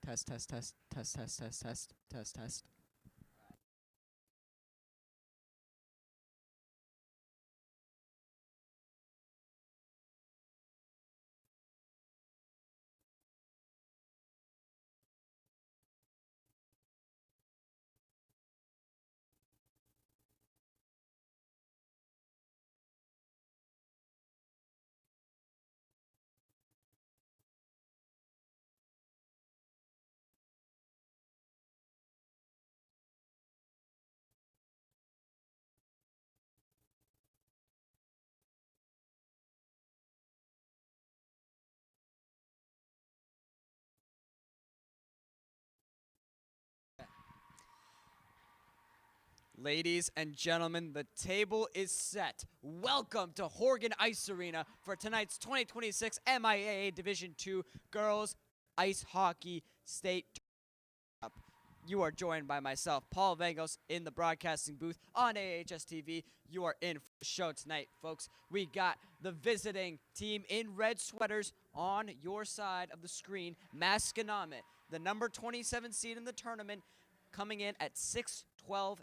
Test, test, test, test, test, test, test, test, test. Ladies and gentlemen, the table is set. Welcome to Horgan Ice Arena for tonight's 2026 MIAA Division II Girls Ice Hockey State Cup. You are joined by myself, Paul Vangos, in the broadcasting booth on AHS TV. You are in for the show tonight, folks. We got the visiting team in red sweaters on your side of the screen, Masconomet, the number 27 seed in the tournament, coming in at 6-12-2.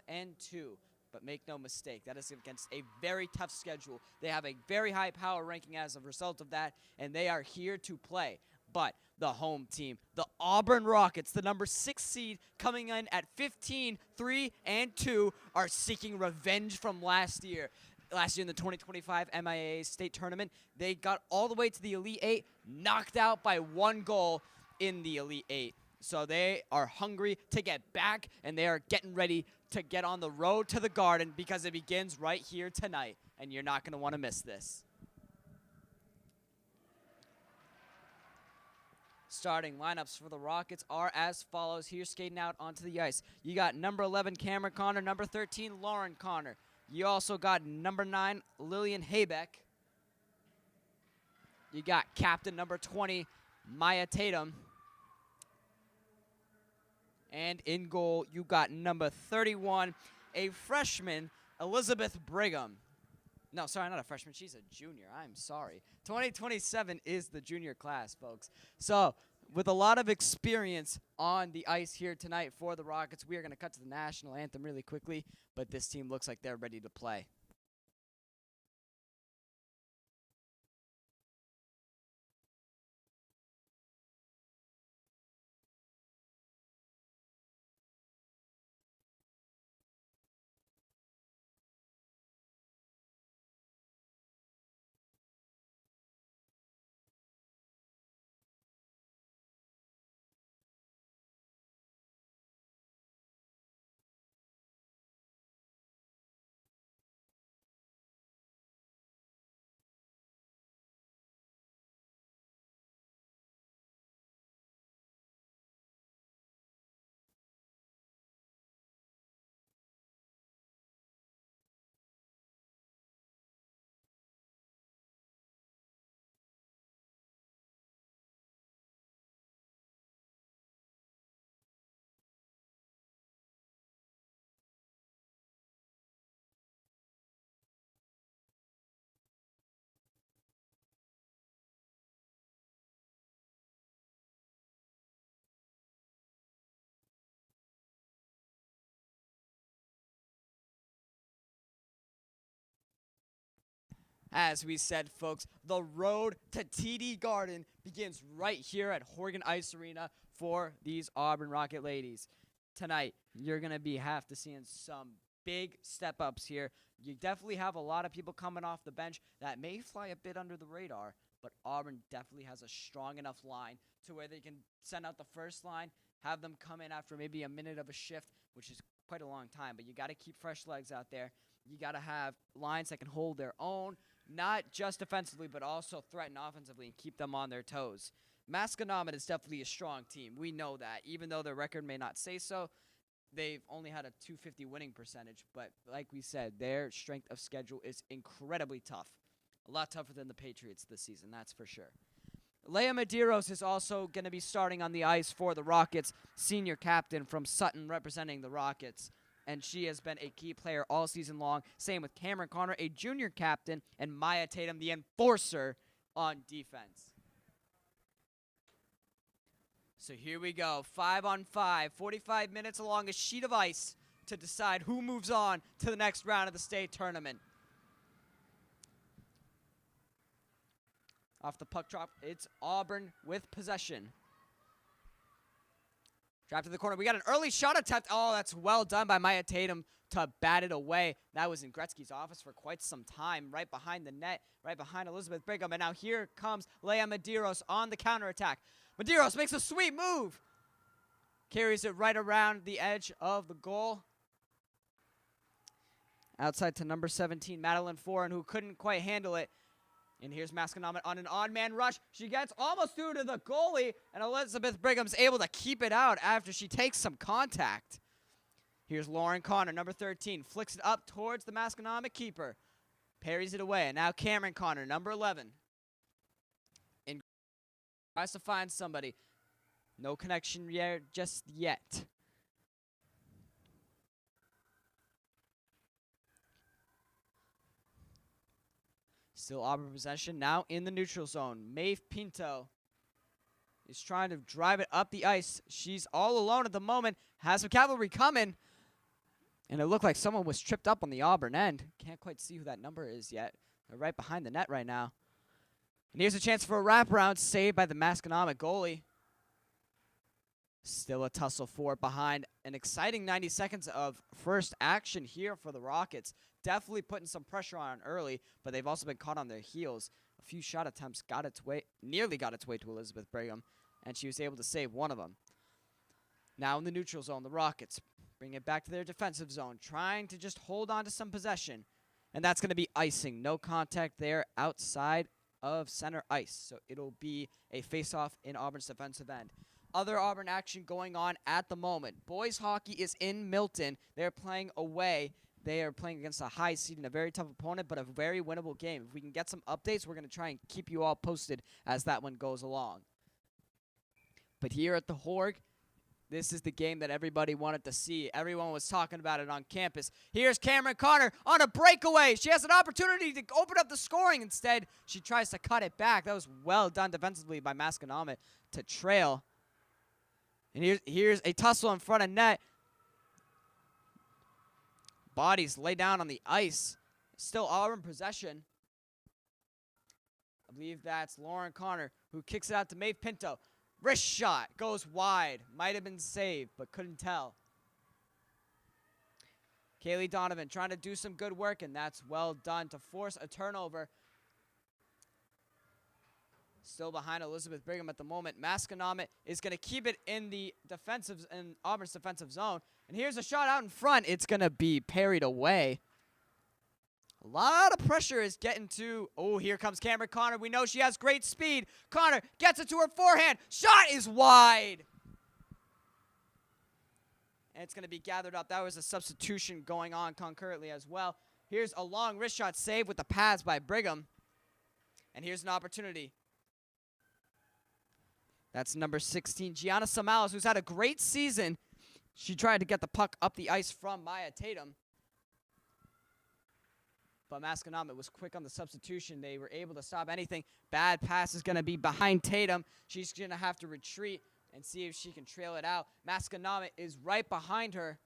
But make no mistake, that is against a very tough schedule. They have a very high power ranking as a result of that, and they are here to play. But the home team, the Auburn Rockets, the number 6 seed, coming in at 15-3-2, are seeking revenge from last year. Last year in the 2025 MIAA State Tournament, they got all the way to the Elite 8, knocked out by 1 goal in the Elite 8. So they are hungry to get back, and they are getting ready to get on the road to the Garden because it begins right here tonight, and you're not going to want to miss this. Starting lineups for the Rockets are as follows. Here skating out onto the ice. You got number 11, Cameron Connor, number 13, Lauren Connor. You also got number 9, Lillian Haybeck. You got captain number 20, Maya Tatum. And in goal, you got number 31, a freshman, Elizabeth Brigham. No, sorry, not a freshman. She's a junior. I'm sorry. 2027 is the junior class, folks. So, with a lot of experience on the ice here tonight for the Rockets, we are going to cut to the national anthem really quickly, but this team looks like they're ready to play. As we said, folks, the road to TD Garden begins right here at Horgan Ice Arena for these Auburn Rocket ladies. Tonight, you're going to have to seeing some big step-ups here. You definitely have a lot of people coming off the bench that may fly a bit under the radar, but Auburn definitely has a strong enough line to where they can send out the first line, have them come in after maybe a minute of a shift, which is quite a long time, but you got to keep fresh legs out there. You got to have lines that can hold their own, not just defensively, but also threaten offensively and keep them on their toes. Masconomet is definitely a strong team. We know that. Even though their record may not say so, they've only had a .250 winning percentage. But like we said, their strength of schedule is incredibly tough. A lot tougher than the Patriots this season, that's for sure. Leia Medeiros is also going to be starting on the ice for the Rockets, senior captain from Sutton representing the Rockets. And she has been a key player all season long. Same with Cameron Connor, a junior captain, and Maya Tatum, the enforcer on defense. So here we go, 5-on-5, 45 minutes along a sheet of ice to decide who moves on to the next round of the state tournament. Off the puck drop, it's Auburn with possession. Drop to the corner. We got an early shot attempt. Oh, that's well done by Maya Tatum to bat it away. That was in Gretzky's office for quite some time, right behind the net, right behind Elizabeth Brigham. And now here comes Leia Medeiros on the counterattack. Medeiros makes a sweet move. Carries it right around the edge of the goal. Outside to number 17, Madeline Foran, who couldn't quite handle it. And here's Masconomet on an odd man rush. She gets almost through to the goalie, and Elizabeth Brigham's able to keep it out after she takes some contact. Here's Lauren Connor, number 13, flicks it up towards the Masconomet keeper. Parries it away, and now Cameron Connor, number 11. And tries to find somebody. No connection just yet. Still Auburn possession, now in the neutral zone. Maeve Pinto is trying to drive it up the ice. She's all alone at the moment, has some cavalry coming. And it looked like someone was tripped up on the Auburn end. Can't quite see who that number is yet. They're right behind the net right now. And here's a chance for a wraparound, saved by the Masconomet goalie. Still a tussle for it behind. An exciting 90 seconds of first action here for the Rockets. Definitely putting some pressure on early, but they've also been caught on their heels. A few shot attempts nearly got its way to Elizabeth Brigham, and she was able to save one of them. Now in the neutral zone, the Rockets bring it back to their defensive zone, trying to just hold on to some possession. And that's going to be icing. No contact there outside of center ice. So it'll be a face-off in Auburn's defensive end. Other Auburn action going on at the moment. Boys hockey is in Milton. They're playing away. They are playing against a high seed and a very tough opponent, but a very winnable game. If we can get some updates, we're going to try and keep you all posted as that one goes along. But here at the Horg, this is the game that everybody wanted to see. Everyone was talking about it on campus. Here's Cameron Connor on a breakaway. She has an opportunity to open up the scoring. Instead, she tries to cut it back. That was well done defensively by Masconomet to trail. And here's a tussle in front of net. Bodies lay down on the ice. Still Auburn possession. I believe that's Lauren Connor who kicks it out to Maeve Pinto. Wrist shot goes wide. Might have been saved, but couldn't tell. Kaylee Donovan trying to do some good work, and that's well done to force a turnover. Still behind Elizabeth Brigham at the moment. Masconomet is going to keep it in Auburn's defensive zone. And here's a shot out in front. It's going to be parried away. A lot of pressure is getting to... Oh, here comes Cameron Connor. We know she has great speed. Connor gets it to her forehand. Shot is wide. And it's going to be gathered up. That was a substitution going on concurrently as well. Here's a long wrist shot save with the pads by Brigham. And here's an opportunity. That's number 16, Gianna Samalas, who's had a great season. She tried to get the puck up the ice from Maya Tatum. But Masconomet was quick on the substitution. They were able to stop anything. Bad pass is going to be behind Tatum. She's going to have to retreat and see if she can trail it out. Masconomet is right behind her.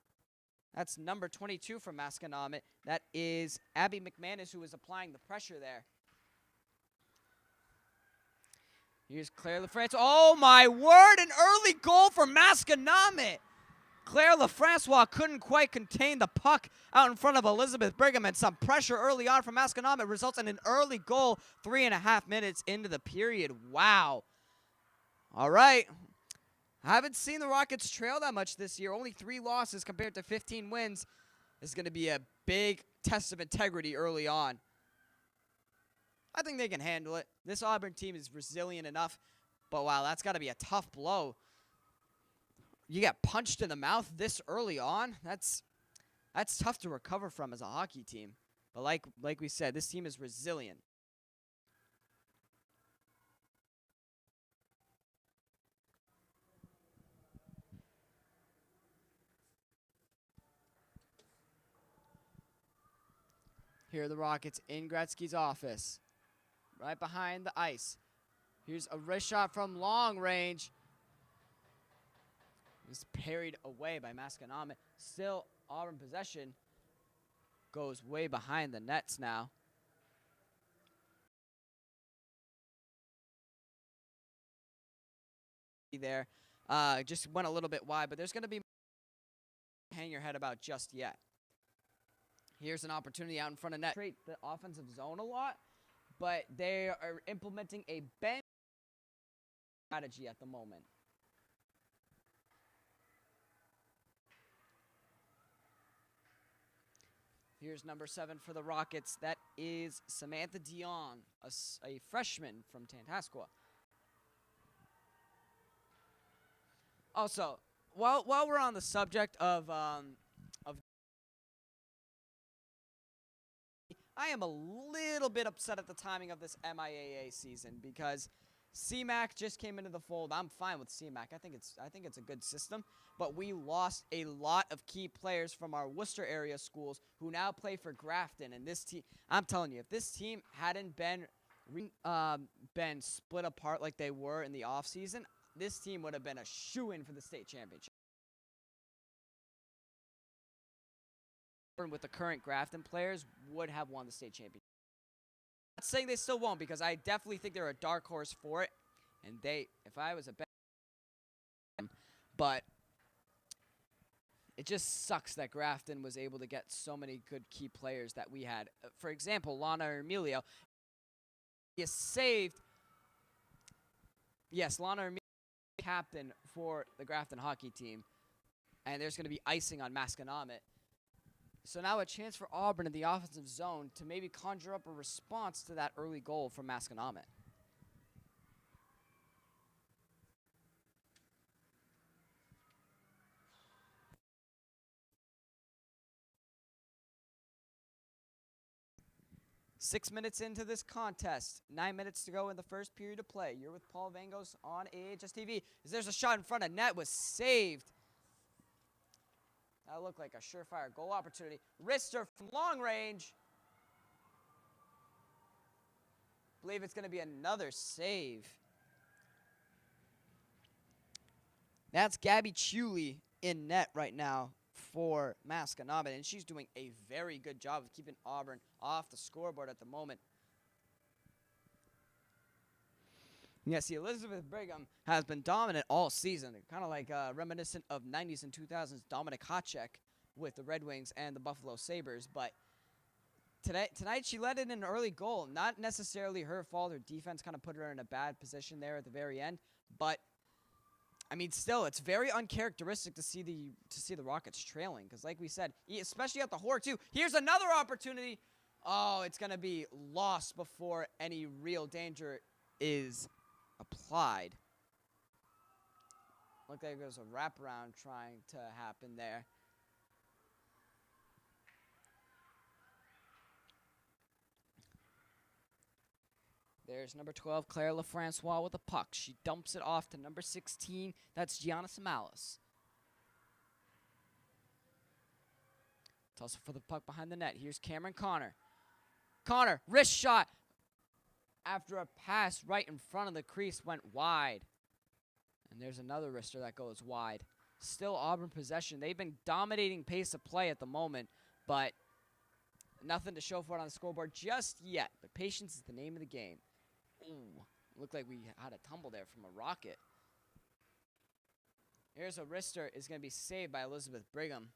That's number 22 for Masconomet. That is Abby McManus, who is applying the pressure there. Here's Claire LaFrance. Oh, my word, an early goal for Masconomet. Claire LaFrancois couldn't quite contain the puck out in front of Elizabeth Brigham, and some pressure early on from Masconomet results in an early goal 3.5 minutes into the period. Wow. All right. I haven't seen the Rockets trail that much this year. Only 3 losses compared to 15 wins. This is going to be a big test of integrity early on. I think they can handle it. This Auburn team is resilient enough, but wow, that's got to be a tough blow. You get punched in the mouth this early on. That's tough to recover from as a hockey team. But like we said, this team is resilient. Here are the Rockets in Gretzky's office. Right behind the ice. Here's a wrist shot from long range. is parried away by Masconomet. Still, Auburn possession goes way behind the nets now. There, just went a little bit wide, but there's going to be hang your head about just yet. Here's an opportunity out in front of net. Treat the offensive zone a lot, but they are implementing a bend strategy at the moment. Here's number 7 for the Rockets. That is Samantha Dion, a freshman from Tantascwa. Also, while we're on the subject of I am a little bit upset at the timing of this MIAA season because CMAC just came into the fold. I'm fine with CMAC. I think it's a good system, but we lost a lot of key players from our Worcester area schools who now play for Grafton. And this team, I'm telling you, if this team hadn't been split apart like they were in the offseason, this team would have been a shoo-in for the state championship. With the current Grafton players would have won the state championship. I'm not saying they still won't because I definitely think they're a dark horse for it. And if I was a bet, but it just sucks that Grafton was able to get so many good key players that we had. For example, Lana Emilio is saved. Yes, Lana Emilio is captain for the Grafton hockey team. And there's going to be icing on Masconomet. So now a chance for Auburn in the offensive zone to maybe conjure up a response to that early goal from Masconomet. Six minutes into this contest, 9 minutes to go in the first period of play. You're with Paul Vangos on AHS TV. There's a shot in front of net, was saved. That looked like a surefire goal opportunity. Wrister from long range. Believe it's going to be another save. That's Gabby Chuli in net right now for Masconomet, and she's doing a very good job of keeping Auburn off the scoreboard at the moment. Yes, the Elizabeth Brigham has been dominant all season, kind of like reminiscent of 90s and 2000s Dominic Hotchek with the Red Wings and the Buffalo Sabres. But tonight she let in an early goal. Not necessarily her fault. Her defense kind of put her in a bad position there at the very end. But I mean, still, it's very uncharacteristic to see the Rockets trailing because, like we said, especially at the Hork too. Here's another opportunity. Oh, it's gonna be lost before any real danger is applied. Looked like there was a wraparound trying to happen there. There's number 12, Claire LaFrancois with the puck. She dumps it off to number 16. That's Gianna Samalas. Toss it for the puck behind the net. Here's Cameron Connor. Connor, wrist shot. After a pass right in front of the crease, went wide. And there's another wrister that goes wide. Still Auburn possession. They've been dominating pace of play at the moment, but nothing to show for it on the scoreboard just yet. But patience is the name of the game. Ooh, looked like we had a tumble there from a Rocket. Here's a wrister. Is going to be saved by Elizabeth Brigham.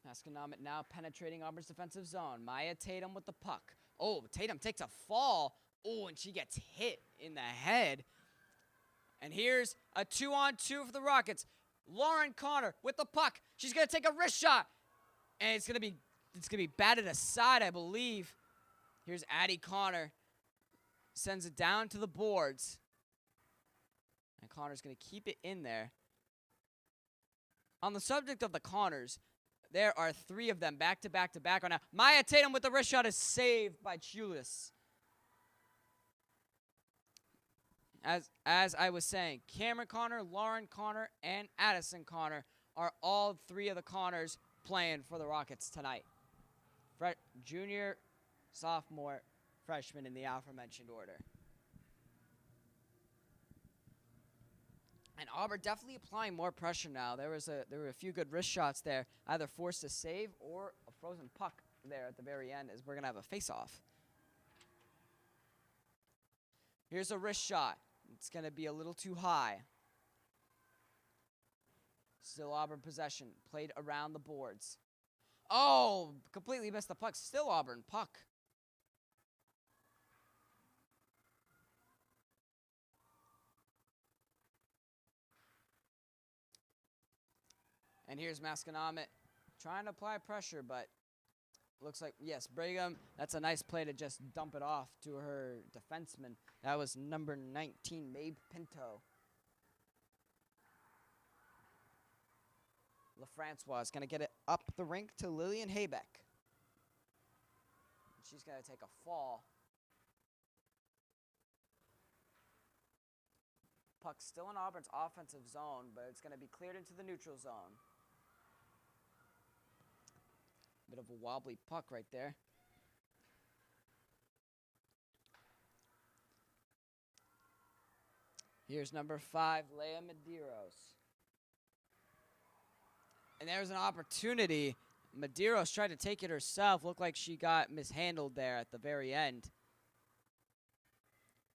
Masconomet now penetrating Auburn's defensive zone. Maya Tatum with the puck. Oh, Tatum takes a fall. Oh, and she gets hit in the head. And here's a 2-on-2 for the Rockets. Lauren Connor with the puck. She's gonna take a wrist shot, and it's gonna be batted aside, I believe. Here's Addie Connor. Sends it down to the boards. And Connor's gonna keep it in there. On the subject of the Connors, there are 3 of them back to back right now. Maya Tatum with the wrist shot is saved by Chulis. As I was saying, Cameron Connor, Lauren Connor, and Addison Connor are all 3 of the Connors playing for the Rockets tonight. Junior, sophomore, freshman in the aforementioned order. And Auburn definitely applying more pressure now. There were a few good wrist shots there, either forced to save or a frozen puck there at the very end, as we're going to have a face-off. Here's a wrist shot. It's going to be a little too high. Still Auburn possession. Played around the boards. Oh, completely missed the puck. Still Auburn puck. And here's Masconomet trying to apply pressure, but looks like, yes, Brigham, that's a nice play to just dump it off to her defenseman. That was number 19, Maeve Pinto. LaFrancois is going to get it up the rink to Lillian Haybeck. She's going to take a fall. Puck still in Auburn's offensive zone, but it's going to be cleared into the neutral zone. Bit of a wobbly puck right there. Here's number 5, Leia Medeiros. And there's an opportunity. Medeiros tried to take it herself. Looked like she got mishandled there at the very end.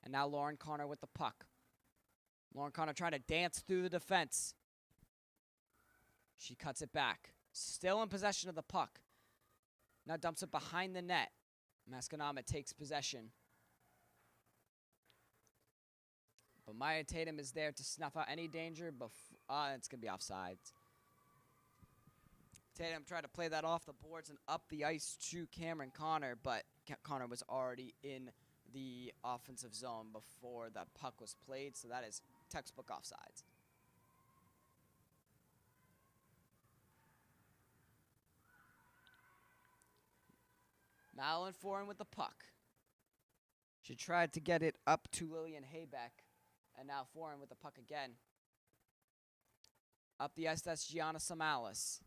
And now Lauren Connor with the puck. Lauren Connor trying to dance through the defense. She cuts it back. Still in possession of the puck. Now dumps it behind the net. Masconomet takes possession. But Maya Tatum is there to snuff out any danger. It's going to be offsides. Tatum tried to play that off the boards and up the ice to Cameron Connor, but Connor was already in the offensive zone before the puck was played, so that is textbook offsides. Madeline Foran with the puck. She tried to get it up to Lillian Haybeck, and now Foran with the puck again. Up the ice, that's Gianna Samalas.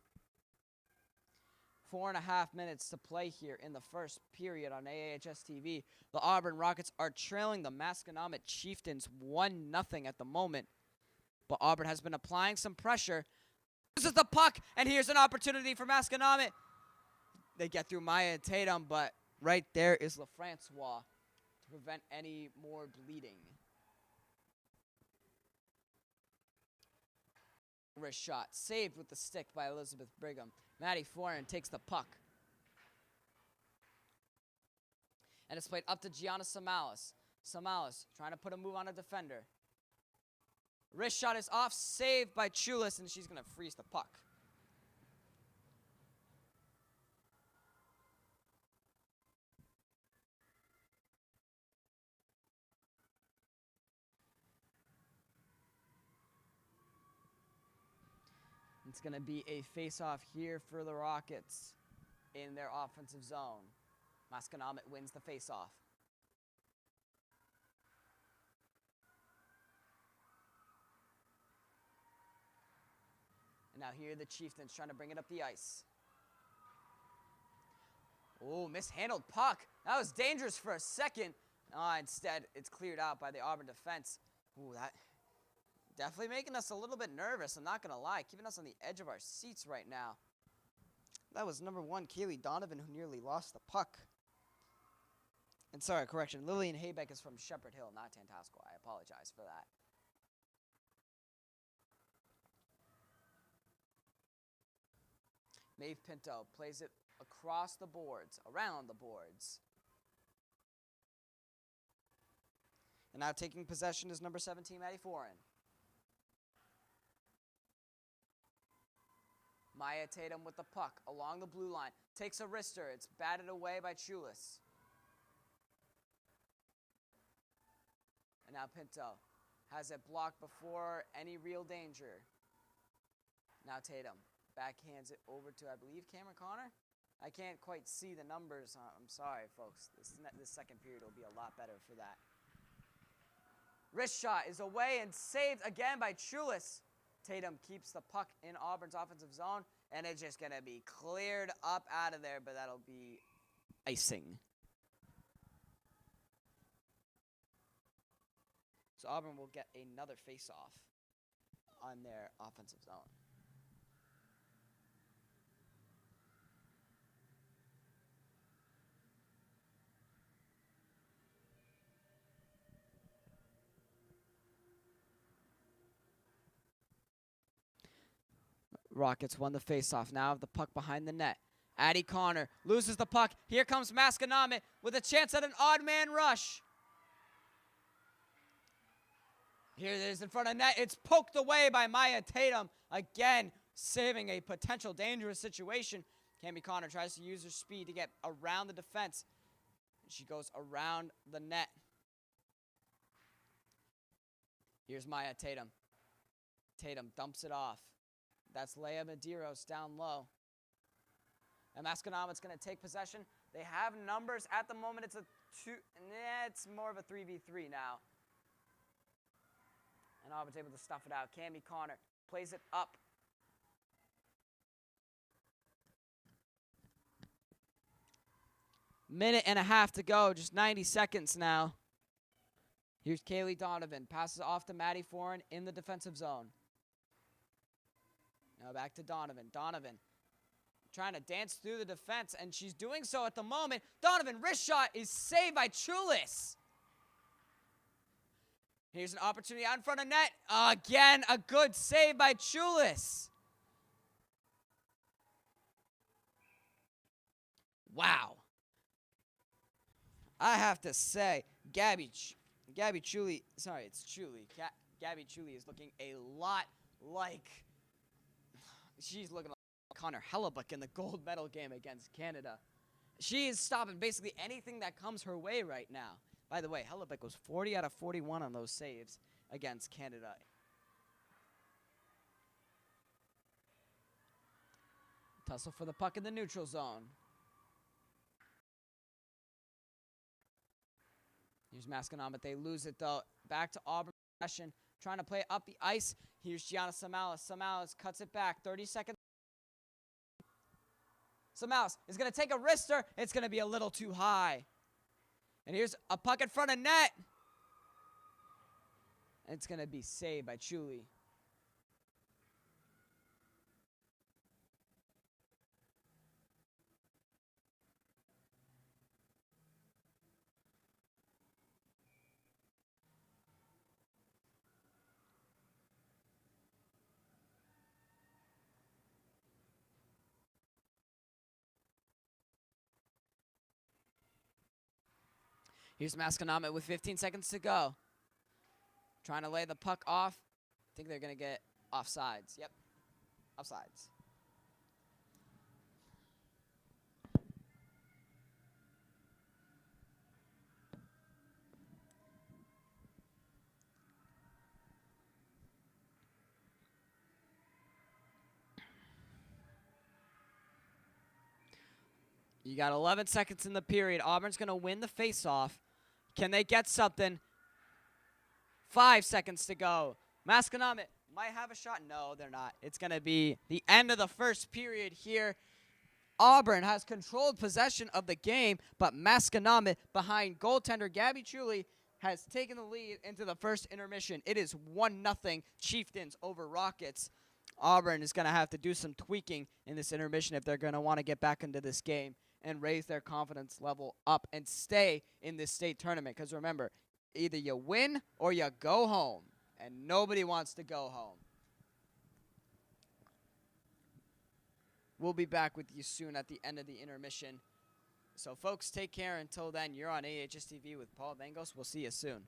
4.5 minutes to play here in the first period on AAHS TV. The Auburn Rockets are trailing the Masconomet Chieftains 1-0 at the moment. But Auburn has been applying some pressure. This is the puck, and here's an opportunity for Masconomet. They get through Maya Tatum, but right there is LaFrancois to prevent any more bleeding. Wrist shot, saved with the stick by Elizabeth Brigham. Maddie Foran takes the puck. And it's played up to Gianna Samalas. Samalas trying to put a move on a defender. Wrist shot is off, saved by Chulis, and she's going to freeze the puck. It's going to be a face-off here for the Rockets in their offensive zone. Masconomet wins the face-off. And now here are the Chieftains trying to bring it up the ice. Oh, mishandled puck. That was dangerous for a second. Instead, it's cleared out by the Auburn defense. Ooh, that definitely making us a little bit nervous, I'm not going to lie. Keeping us on the edge of our seats right now. That was number 1, Kaylee Donovan, who nearly lost the puck. And sorry, correction, Lillian Haybeck is from Shepherd Hill, not Tantasco. I apologize for that. Maeve Pinto plays it across the boards, around the boards. And now taking possession is number 17, Maddie Foran. Maya Tatum with the puck along the blue line. Takes a wrister. It's batted away by Chulis. And now Pinto has it blocked before any real danger. Now Tatum backhands it over to, I believe, Cameron Connor. I can't quite see the numbers. I'm sorry, folks. This second period will be a lot better for that. Wrist shot is away and saved again by Chulis. Tatum keeps the puck in Auburn's offensive zone, and it's just going to be cleared up out of there, but that'll be icing. So Auburn will get another face-off on their offensive zone. Rockets won the faceoff. Now have the puck behind the net. Addie Connor loses the puck. Here comes Masconomet with a chance at an odd man rush. Here it is in front of net. It's poked away by Maya Tatum. Again, saving a potential dangerous situation. Cami Connor tries to use her speed to get around the defense. She goes around the net. Here's Maya Tatum. Tatum dumps it off. That's Leia Medeiros down low. And Masconomet's going to take possession. They have numbers at the moment. It's it's more of a 3v3 now. And Auburn's able to stuff it out. Cami Connor plays it up. Minute and a half to go. Just 90 seconds now. Here's Kaylee Donovan. Passes off to Maddie Foran in the defensive zone. Now back to Donovan. Donovan trying to dance through the defense, and she's doing so at the moment. Donovan, wrist shot is saved by Chulis. Here's an opportunity out in front of net. Again, a good save by Chulis. Wow. I have to say, Gabby Chuli, sorry, it's Chuli. Gabby Chuli is looking a lot like, she's looking like Connor Hellebuck in the gold medal game against Canada. She is stopping basically anything that comes her way right now. By the way, Hellebuck was 40 out of 41 on those saves against Canada. Tussle for the puck in the neutral zone. Here's Masconomet. They lose it, though. Back to Auburn possession. Trying to play up the ice. Here's Gianna Samalas. Samalas cuts it back. 30 seconds. Samalas is going to take a wrister. It's going to be a little too high. And here's a puck in front of net. It's going to be saved by Chuli. Here's Masconomet with 15 seconds to go. Trying to lay the puck off. I think they're going to get offsides. Yep, offsides. You got 11 seconds in the period. Auburn's going to win the faceoff. Can they get something? 5 seconds to go. Masconomet might have a shot. No, they're not. It's going to be the end of the first period here. Auburn has controlled possession of the game, but Masconomet, behind goaltender Gabby Chuli, has taken the lead into the first intermission. It is 1-0 Chieftains over Rockets. Auburn is going to have to do some tweaking in this intermission if they're going to want to get back into this game and raise their confidence level up and stay in this state tournament. Because remember, either you win or you go home, and nobody wants to go home. We'll be back with you soon at the end of the intermission. So, folks, take care. Until then, you're on AHS TV with Paul Vangos. We'll see you soon.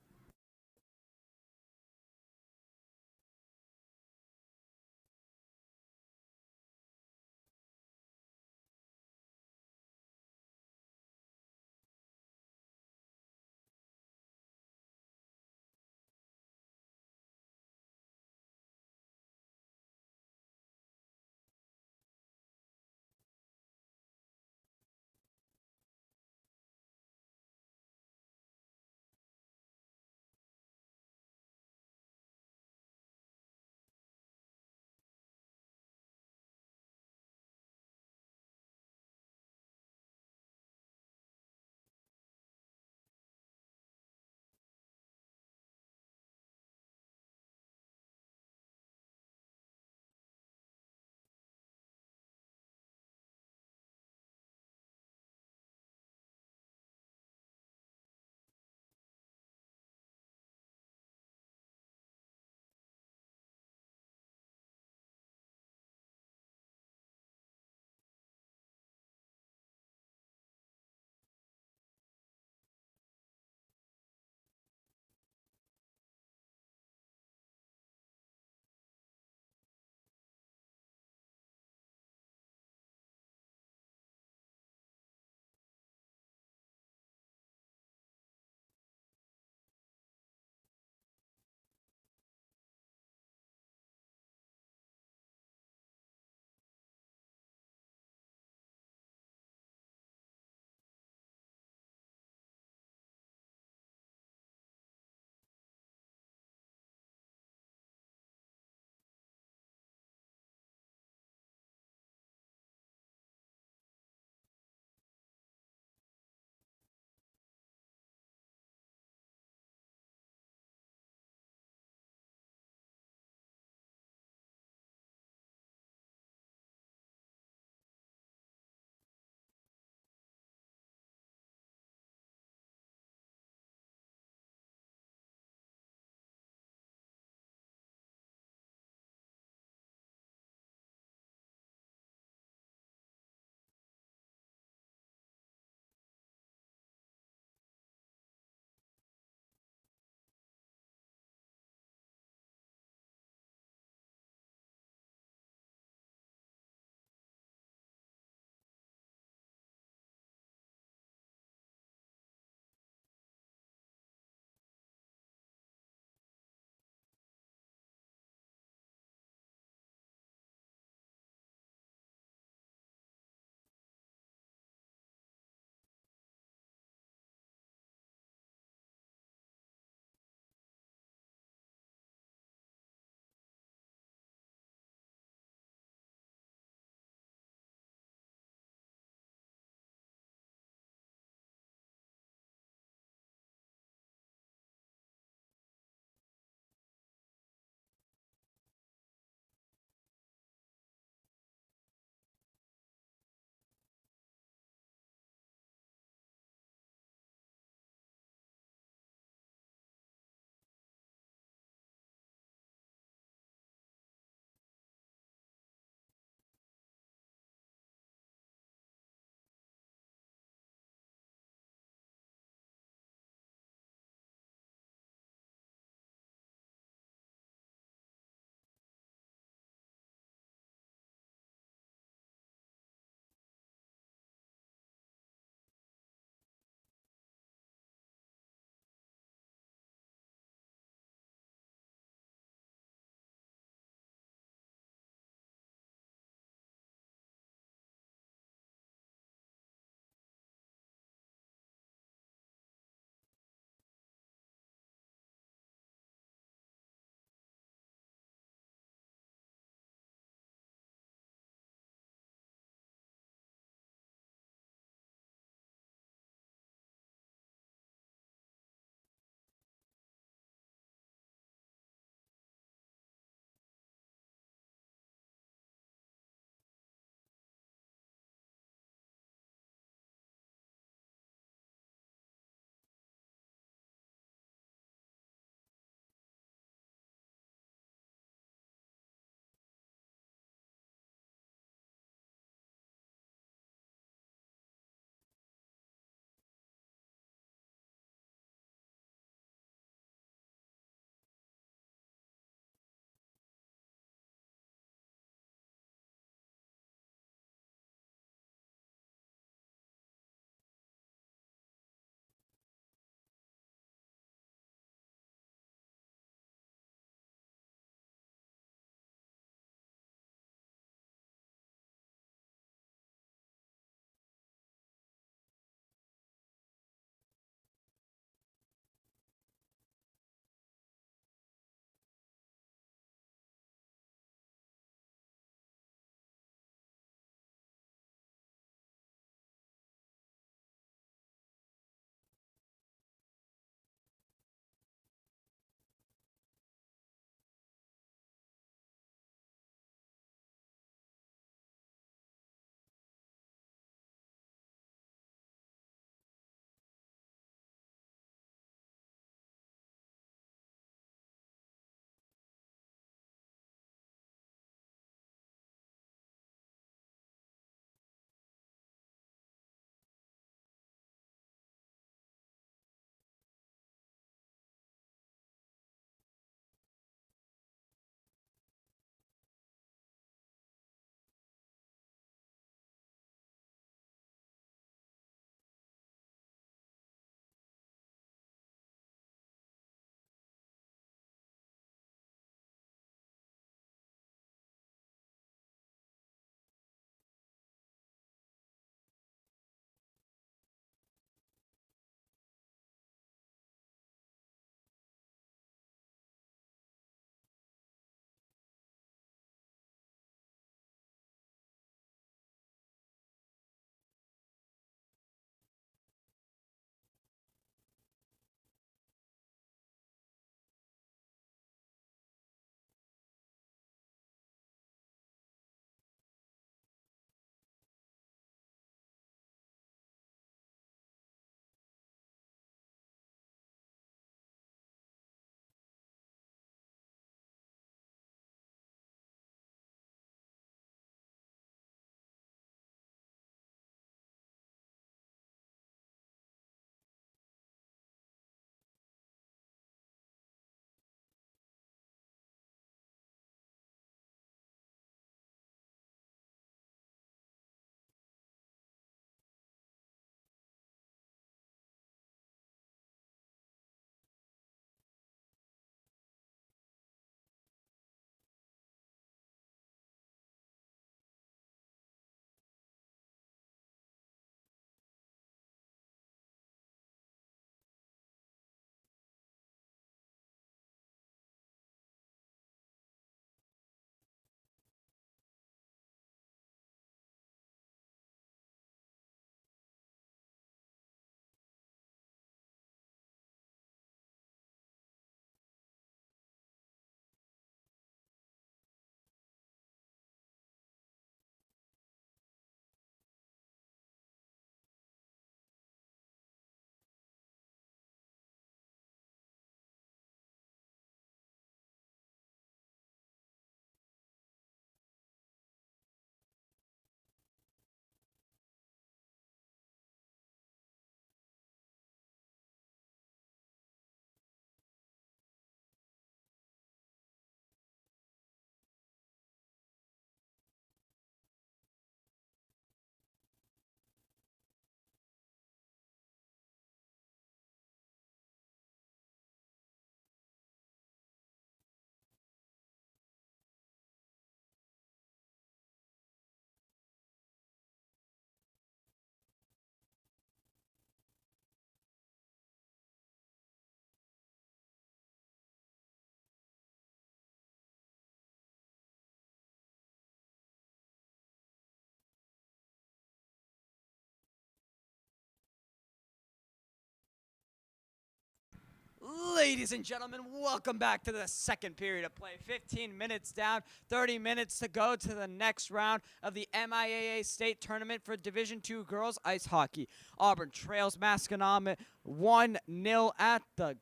Ladies and gentlemen, welcome back to the second period of play. 15 minutes down, 30 minutes to go to the next round of the MIAA State Tournament for Division II Girls Ice Hockey. Auburn trails Masconomet 1-0 at the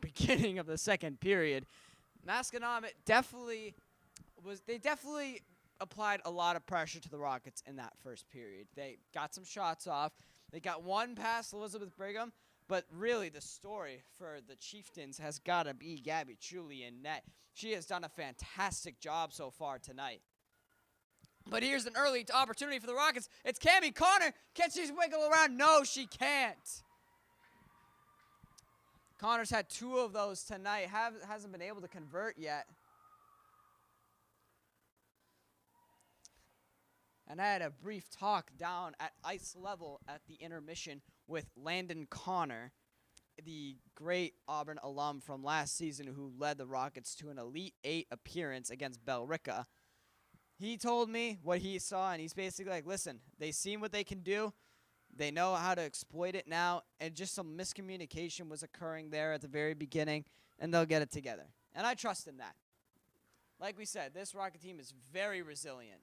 beginning of the second period. Masconomet definitely applied a lot of pressure to the Rockets in that first period. They got some shots off. They got one past Elizabeth Brigham. But really, the story for the Chieftains has got to be Gabby Chuli in net. She has done a fantastic job so far tonight. But here's an early opportunity for the Rockets. It's Cammie Connor. Can she wiggle around? No, she can't. Connor's had 2 of those tonight. Hasn't been able to convert yet. And I had a brief talk down at ice level at the intermission with Landon Connor, the great Auburn alum from last season who led the Rockets to an Elite 8 appearance against Bellerica. He told me what he saw, and he's basically like, listen, they've seen what they can do. They know how to exploit it now, and just some miscommunication was occurring there at the very beginning, and they'll get it together. And I trust in that. Like we said, this Rocket team is very resilient.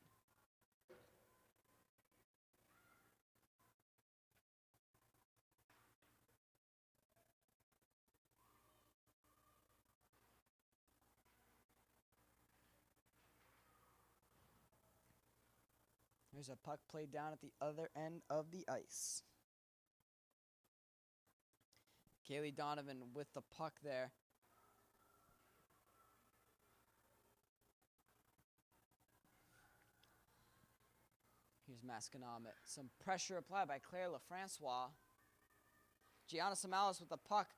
There's a puck played down at the other end of the ice. Kaylee Donovan with the puck there. Here's Masconomet. Some pressure applied by Claire LaFrancois. Gianna Samalis with the puck.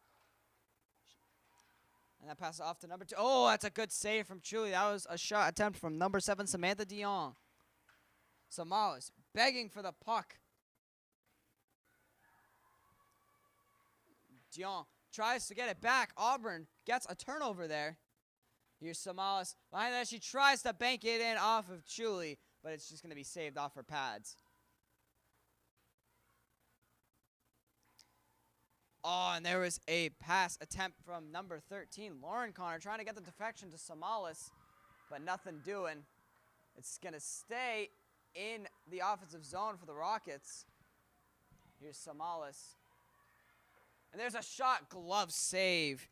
And that passes off to number 2. Oh, that's a good save from Chuli. That was a shot attempt from number 7, Samantha Dion. Samalis begging for the puck. Dion tries to get it back. Auburn gets a turnover there. Here's Samalis. Behind that, she tries to bank it in off of Chuli, but it's just going to be saved off her pads. Oh, and there was a pass attempt from number 13, Lauren Connor, trying to get the deflection to Samalis, but nothing doing. It's going to stay in the offensive zone for the Rockets. Here's Samalis. And there's a shot, glove save.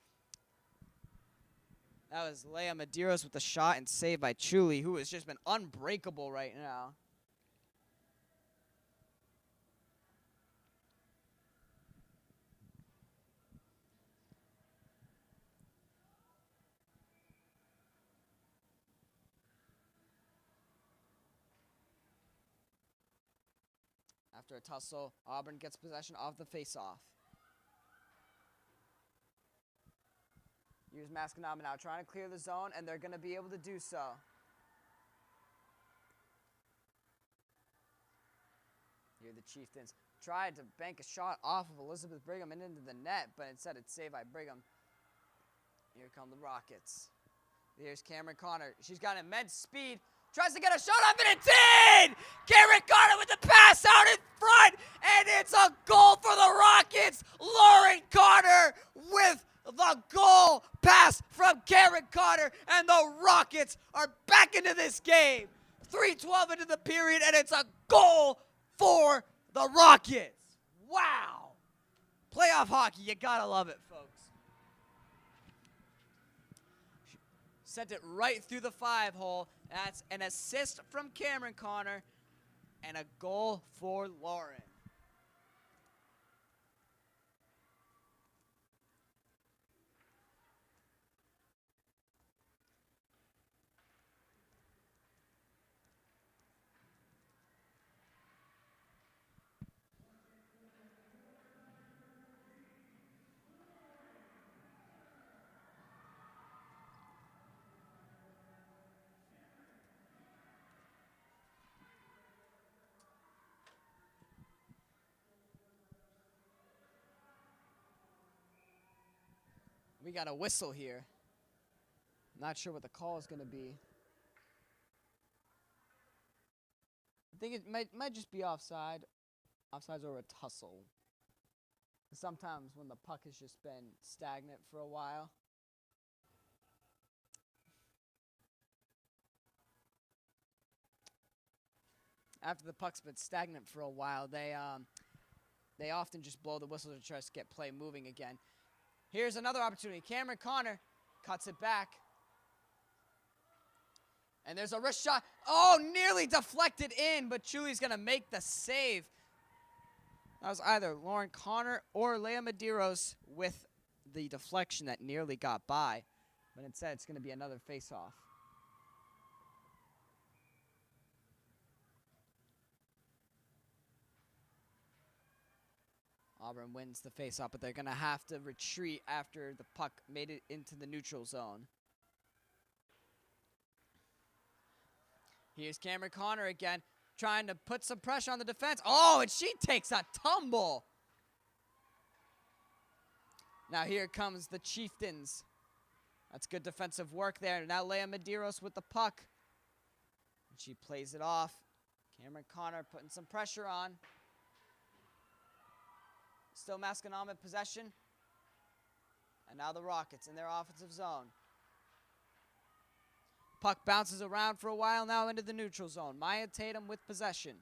That was Leia Medeiros with the shot and save by Chuli, who has just been unbreakable right now. After a tussle, Auburn gets possession of the faceoff. Here's Masconomet now trying to clear the zone, and they're going to be able to do so. Here the Chieftains tried to bank a shot off of Elizabeth Brigham and into the net, but instead it's saved by Brigham. Here come the Rockets. Here's Cameron Connor. She's got immense speed. Tries to get a shot off, and it's in! Cameron Connor with the pass out in front, and it's a goal for the Rockets! Lauren Connor with the goal pass from Cameron Connor, and the Rockets are back into this game. 3:12 into the period, and it's a goal for the Rockets. Wow! Playoff hockey, you gotta love it, folks. Sent it right through the 5-hole. That's an assist from Cameron Connor and a goal for Lauren. We got a whistle here. Not sure what the call is going to be. I think it might just be offside. Offsides or a tussle. Sometimes when the puck has just been stagnant for a while. After the puck's been stagnant for a while, they often just blow the whistle to try to get play moving again. Here's another opportunity. Cameron Connor cuts it back. And there's a wrist shot. Oh, nearly deflected in, but Chuli's going to make the save. That was either Lauren Connor or Leah Medeiros with the deflection that nearly got by. But instead, it's going to be another face-off. Auburn wins the face-off, but they're going to have to retreat after the puck made it into the neutral zone. Here's Cameron Connor again, trying to put some pressure on the defense. Oh, and she takes a tumble. Now here comes the Chieftains. That's good defensive work there. Now Leah Medeiros with the puck. And she plays it off. Cameron Connor putting some pressure on. Still Masconomet possession. And now the Rockets in their offensive zone. Puck bounces around for a while now into the neutral zone. Maya Tatum with possession.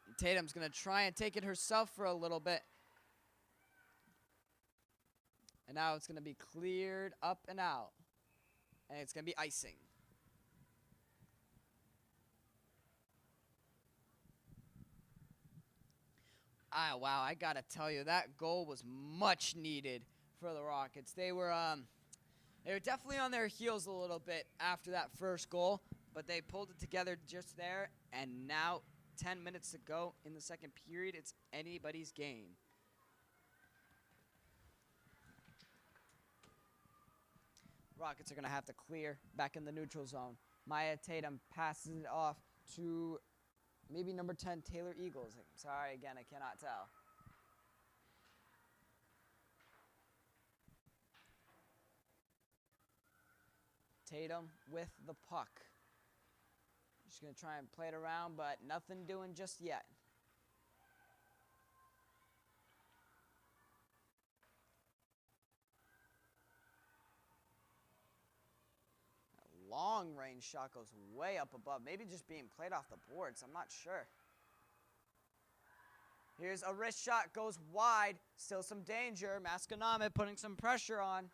And Tatum's going to try and take it herself for a little bit. And now it's going to be cleared up and out. And it's going to be icing. Wow, I got to tell you, that goal was much needed for the Rockets. They were definitely on their heels a little bit after that first goal, but they pulled it together just there, and now 10 minutes to go in the second period. It's anybody's game. Rockets are going to have to clear back in the neutral zone. Maya Tatum passes it off to maybe number 10, Taylor Eagles. Sorry, again, I cannot tell. Tatum with the puck. Just going to try and play it around, but nothing doing just yet. A long-range shot goes way up above. Maybe just being played off the boards. I'm not sure. Here's a wrist shot. Goes wide. Still some danger. Masconomet putting some pressure on.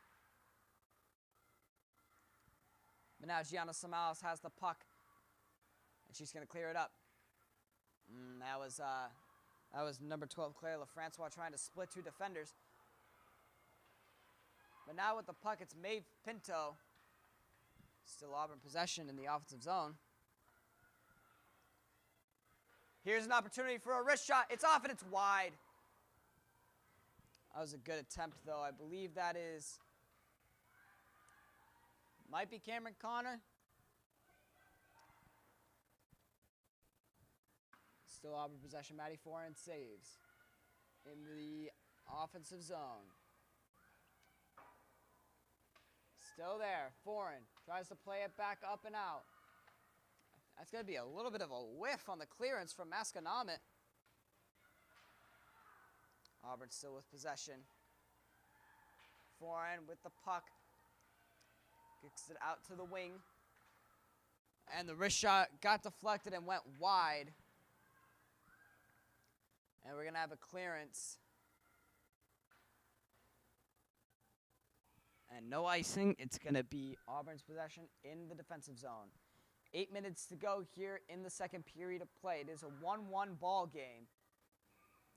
But now Gianna Samalas has the puck, and she's going to clear it up. That was number 12, Claire LaFrancois, trying to split two defenders. But now with the puck, it's Maeve Pinto. Still Auburn possession in the offensive zone. Here's an opportunity for a wrist shot. It's off and it's wide. That was a good attempt, though. I believe that is... might be Cameron Connor. Still Auburn possession. Maddie Foran saves in the offensive zone. Still there. Foran tries to play it back up and out. That's going to be a little bit of a whiff on the clearance from Masconomet. Auburn still with possession. Foran with the puck. Kicks it out to the wing. And the wrist shot got deflected and went wide. And we're going to have a clearance. And no icing. It's going to be Auburn's possession in the defensive zone. 8 minutes to go here in the second period of play. It is a 1-1 ball game.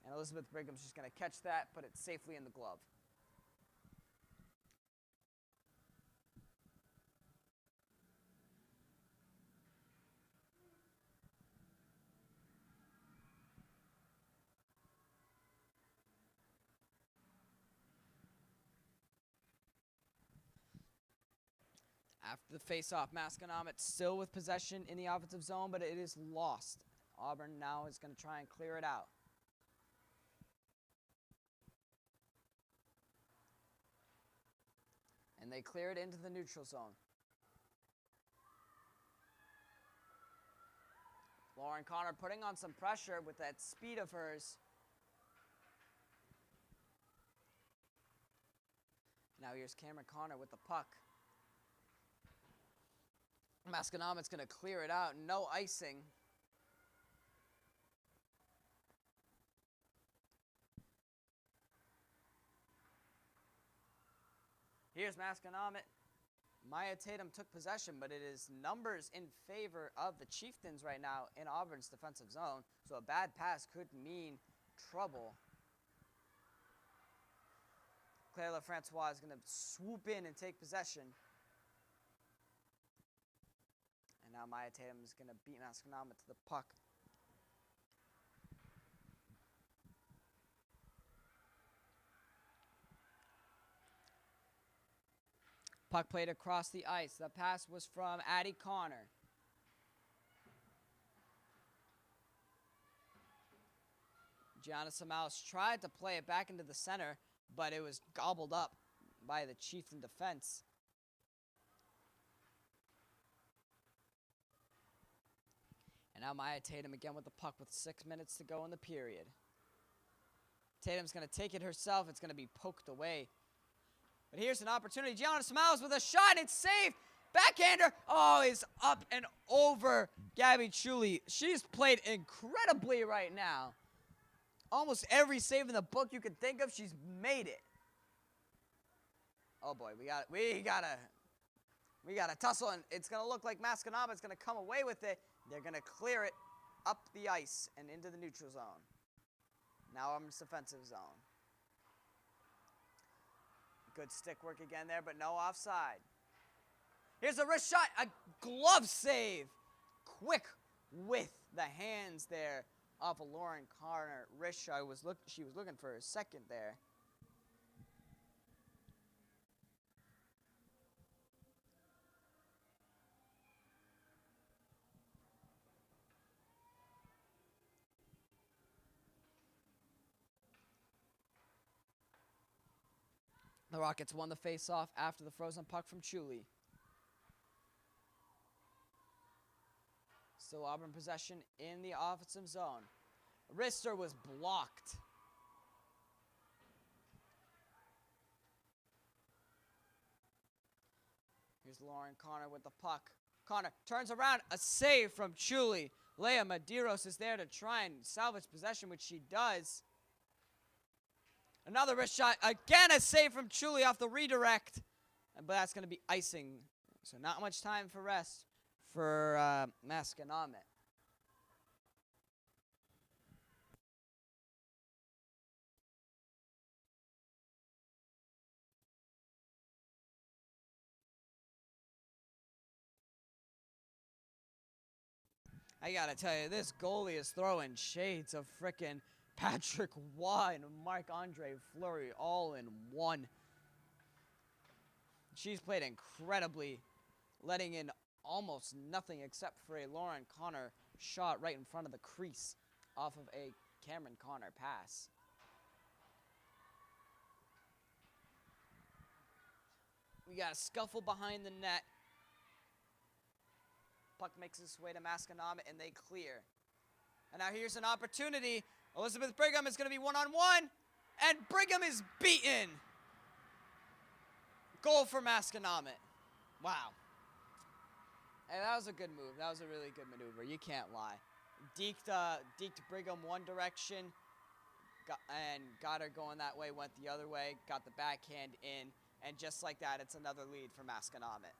And Elizabeth Brigham's just going to catch that, put it safely in the glove. After the face-off, Masconomet still with possession in the offensive zone, but it is lost. Auburn now is going to try and clear it out. And they clear it into the neutral zone. Lauren Connor putting on some pressure with that speed of hers. Now here's Cameron Connor with the puck. Masconomet's going to clear it out. No icing. Here's Masconomet. Maya Tatum took possession, but it is numbers in favor of the Chieftains right now in Auburn's defensive zone. So a bad pass could mean trouble. Claire LaFrancois is going to swoop in and take possession. And now Maya Tatum is going to beat Masconomet to the puck. Puck played across the ice. The pass was from Addie Connor. Gianna Samaus tried to play it back into the center, but it was gobbled up by the Chieftain defense. And now Maya Tatum again with the puck with 6 minutes to go in the period. Tatum's going to take it herself. It's going to be poked away. But here's an opportunity. Gianna Samaus with a shot. It's saved. Backhander. Oh, is up and over Gabby Chuli. She's played incredibly right now. Almost every save in the book you could think of, she's made it. Oh boy, we got a tussle, and it's gonna look like Masconomet's gonna come away with it. They're gonna clear it up the ice and into the neutral zone. Now Auburn's defensive zone. Good stick work again there, but no offside. Here's a wrist shot, a glove save. Quick with the hands there off of Lauren Connor. Wrist shot she was looking for a second there. The Rockets won the face-off after the frozen puck from Chuli. Still Auburn possession in the offensive zone. Wrister was blocked. Here's Lauren Connor with the puck. Connor turns around, a save from Chuli. Leah Medeiros is there to try and salvage possession, which she does. Another wrist shot. Again, a save from Chuli off the redirect. But that's going to be icing. So not much time for rest for Masconomet. I got to tell you, this goalie is throwing shades of frickin' Patrick Waugh and Marc-Andre Fleury all in one. She's played incredibly, letting in almost nothing except for a Lauren Connor shot right in front of the crease off of a Cameron Connor pass. We got a scuffle behind the net. Puck makes its way to Masconomet, and they clear. And now here's an opportunity. Elizabeth Brigham is going to be one-on-one, and Brigham is beaten. Goal for Masconomet. Wow. Hey, that was a good move. That was a really good maneuver. You can't lie. Deked Brigham one direction, and got her going that way, went the other way, got the backhand in, and just like that, it's another lead for Masconomet.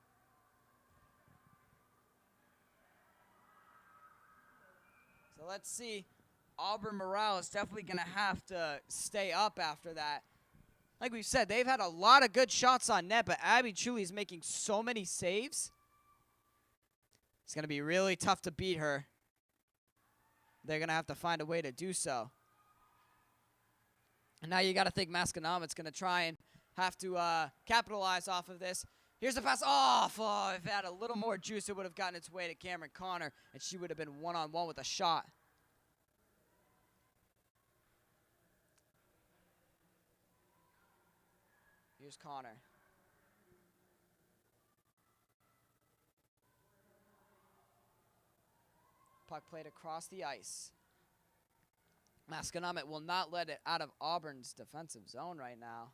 So let's see. Auburn morale is definitely going to have to stay up after that. Like we said, they've had a lot of good shots on net, but Abby Chuli is making so many saves. It's going to be really tough to beat her. They're going to have to find a way to do so. And now you got to think Masconomet's going to try and have to capitalize off of this. Here's the pass off. Oh, if it had a little more juice, it would have gotten its way to Cameron Connor, and she would have been one-on-one with a shot. Here's Connor. Puck played across the ice. Masconomet will not let it out of Auburn's defensive zone right now.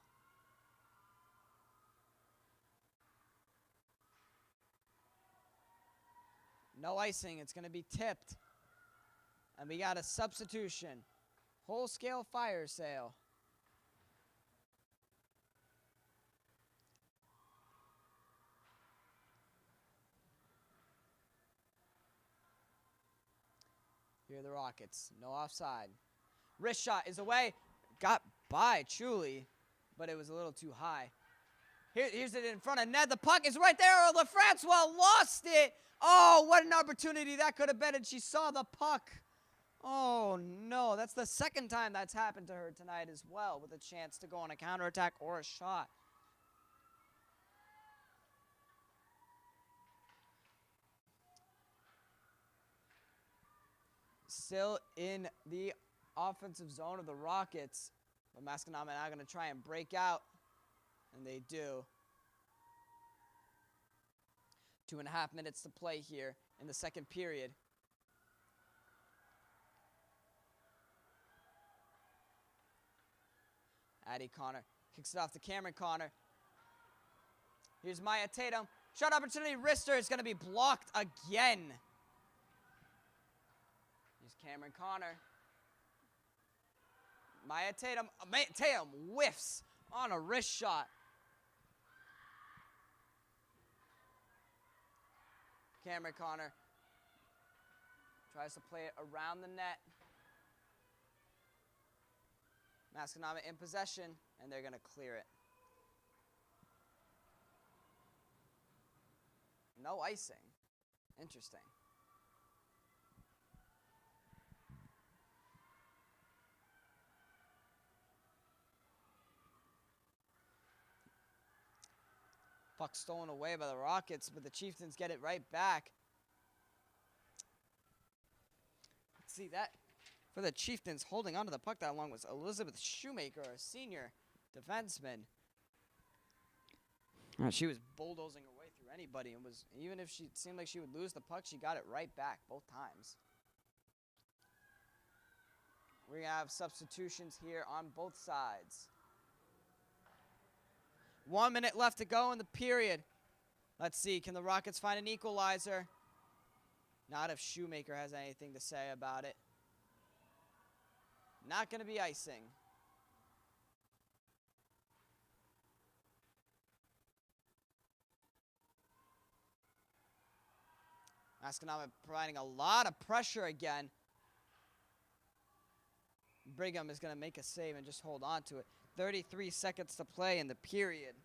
No icing. It's going to be tipped. And we got a substitution. Whole-scale fire sale. Here are the Rockets. No offside. Wrist shot is away. Got by Chuli, but it was a little too high. Here's it in front of Ned. The puck is right there. LaFrancois lost it. Oh, what an opportunity that could have been, and she saw the puck. Oh, no. That's the second time that's happened to her tonight as well, with a chance to go on a counterattack or a shot. Still in the offensive zone of the Rockets. But Masconomet now going to try and break out. And they do. 2.5 minutes to play here in the second period. Addie Connor kicks it off to Cameron Connor. Here's Maya Tatum. Shot opportunity. Wrister is going to be blocked again. Here's Cameron Connor. Maya Tatum. Tatum whiffs on a wrist shot. Cameron Connor tries to play it around the net. Masconomet in possession, and they're going to clear it. No icing. Interesting. Puck stolen away by the Rockets, but the Chieftains get it right back. Let's see that. For the Chieftains, holding onto the puck that long was Elizabeth Shoemaker, a senior defenseman. She was bulldozing her way through anybody, and was, even if she seemed like she would lose the puck, she got it right back both times. We're going to have substitutions here on both sides. 1 minute left to go in the period. Let's see, can the Rockets find an equalizer? Not if Shoemaker has anything to say about it. Not going to be icing. Masconomet providing a lot of pressure again. Brigham is going to make a save and just hold on to it. 33 seconds to play in the period.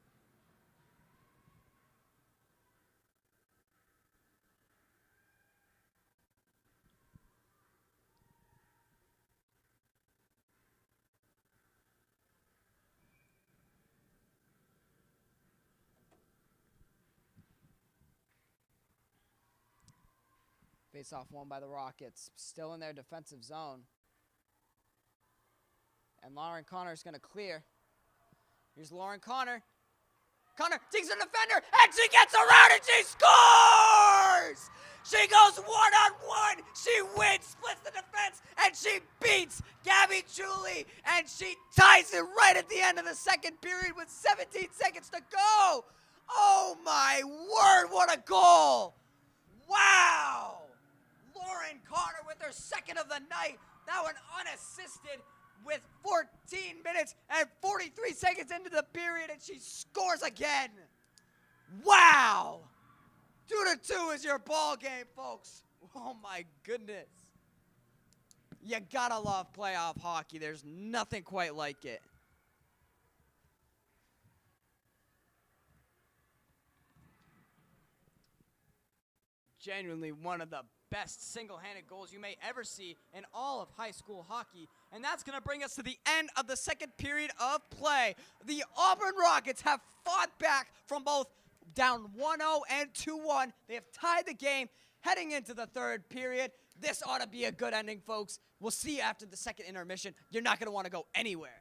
Face-off won by the Rockets. Still in their defensive zone. And Lauren Connor is going to clear. Here's Lauren Connor. Connor digs a defender, and she gets around, and she scores! She goes one-on-one. She wins, splits the defense, and she beats Gabby Chuli, and she ties it right at the end of the second period with 17 seconds to go. Oh, my word, what a goal! Wow! Lauren Connor with her second of the night. That one unassisted with 14 minutes and 43 seconds into the period, and she scores again. Wow! 2-2 is your ball game, folks. Oh, my goodness. You gotta love playoff hockey. There's nothing quite like it. Genuinely one of the best single-handed goals you may ever see in all of high school hockey. And that's going to bring us to the end of the second period of play. The Auburn Rockets have fought back from both down 1-0 and 2-1. They have tied the game heading into the third period. This ought to be a good ending, folks. We'll see you after the second intermission. You're not going to want to go anywhere.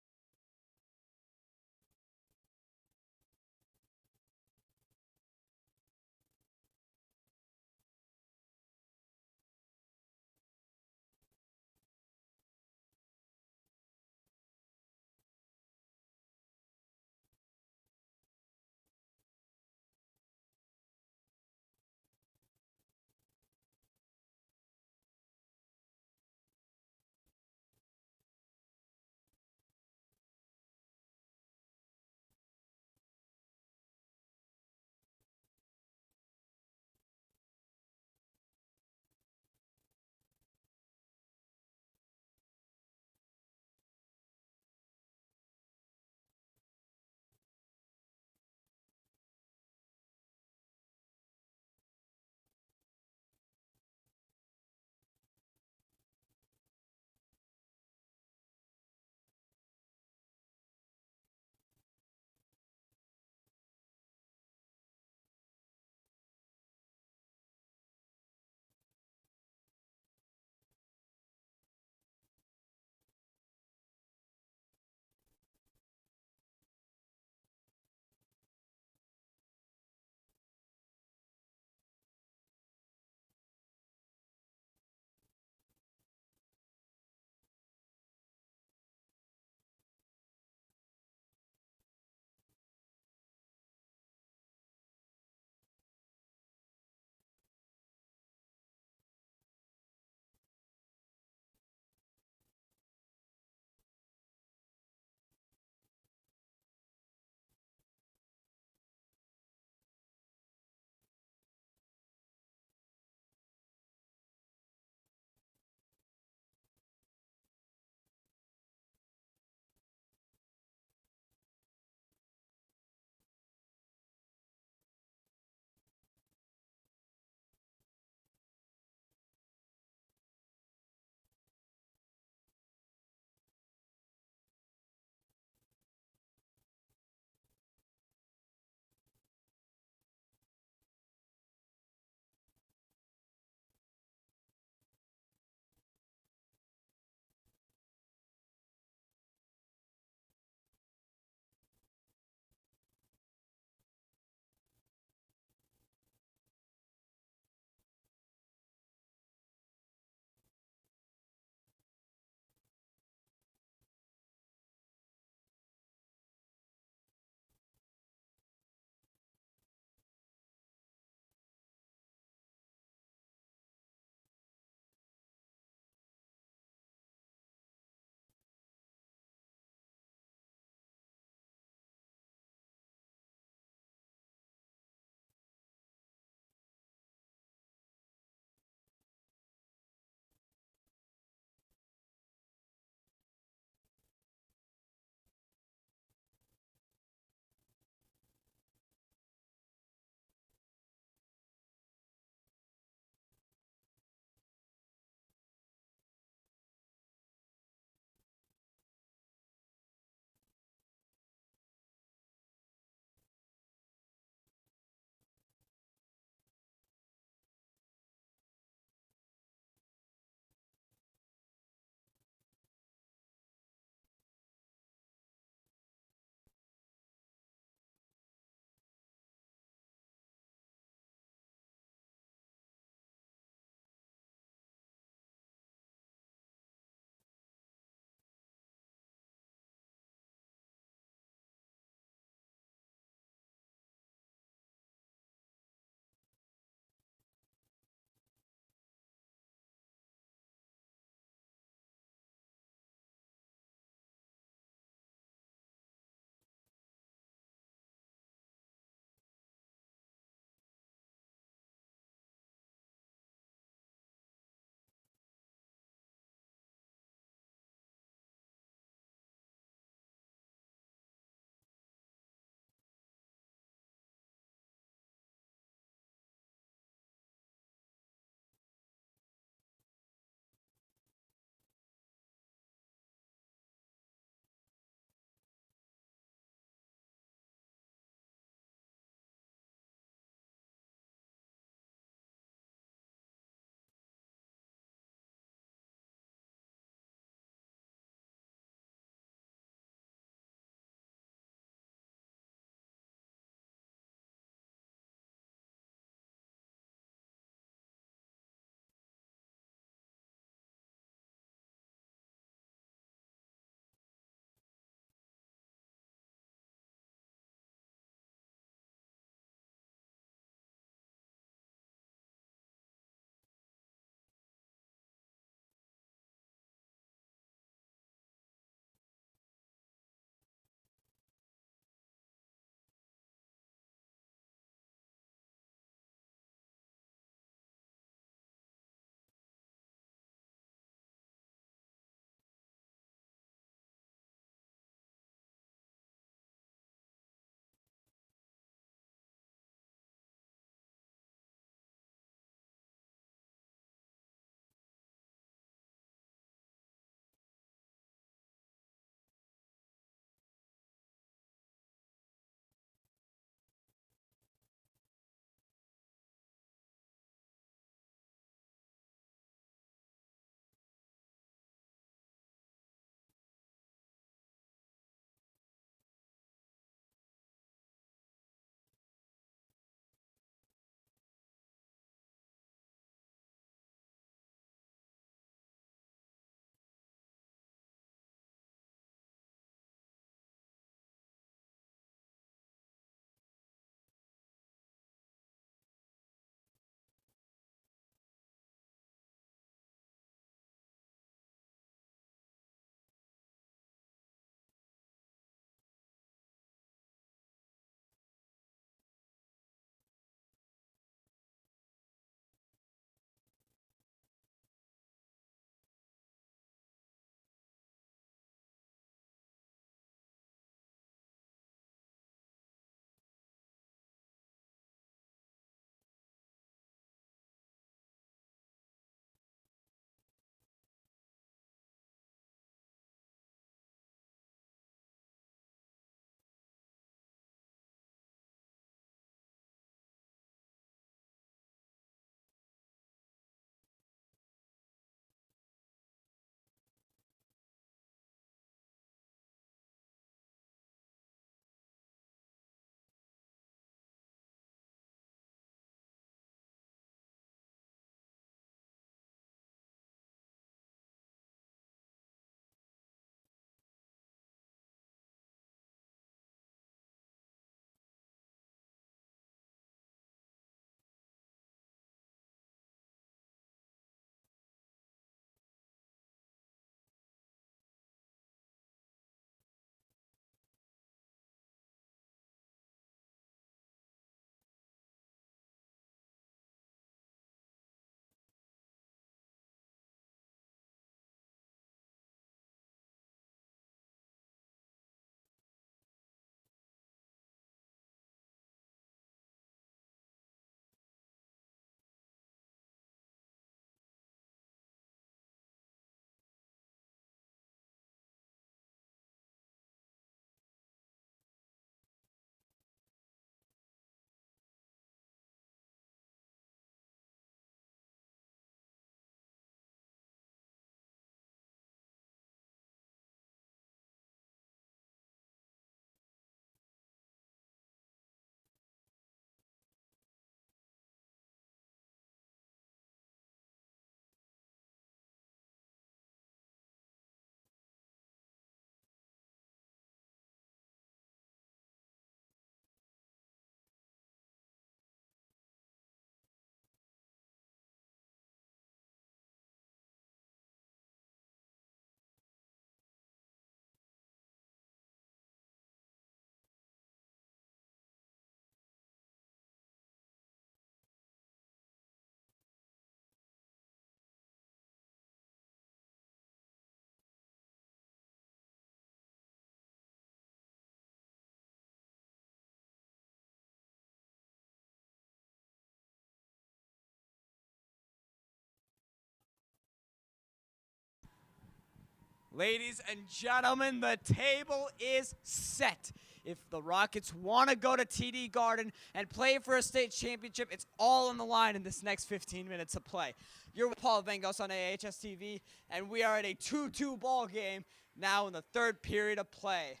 Ladies and gentlemen, the table is set. If the Rockets want to go to TD Garden and play for a state championship, it's all on the line in this next 15 minutes of play. You're with Paul Vengos on AHS TV, and we are at a 2-2 ball game now in the third period of play.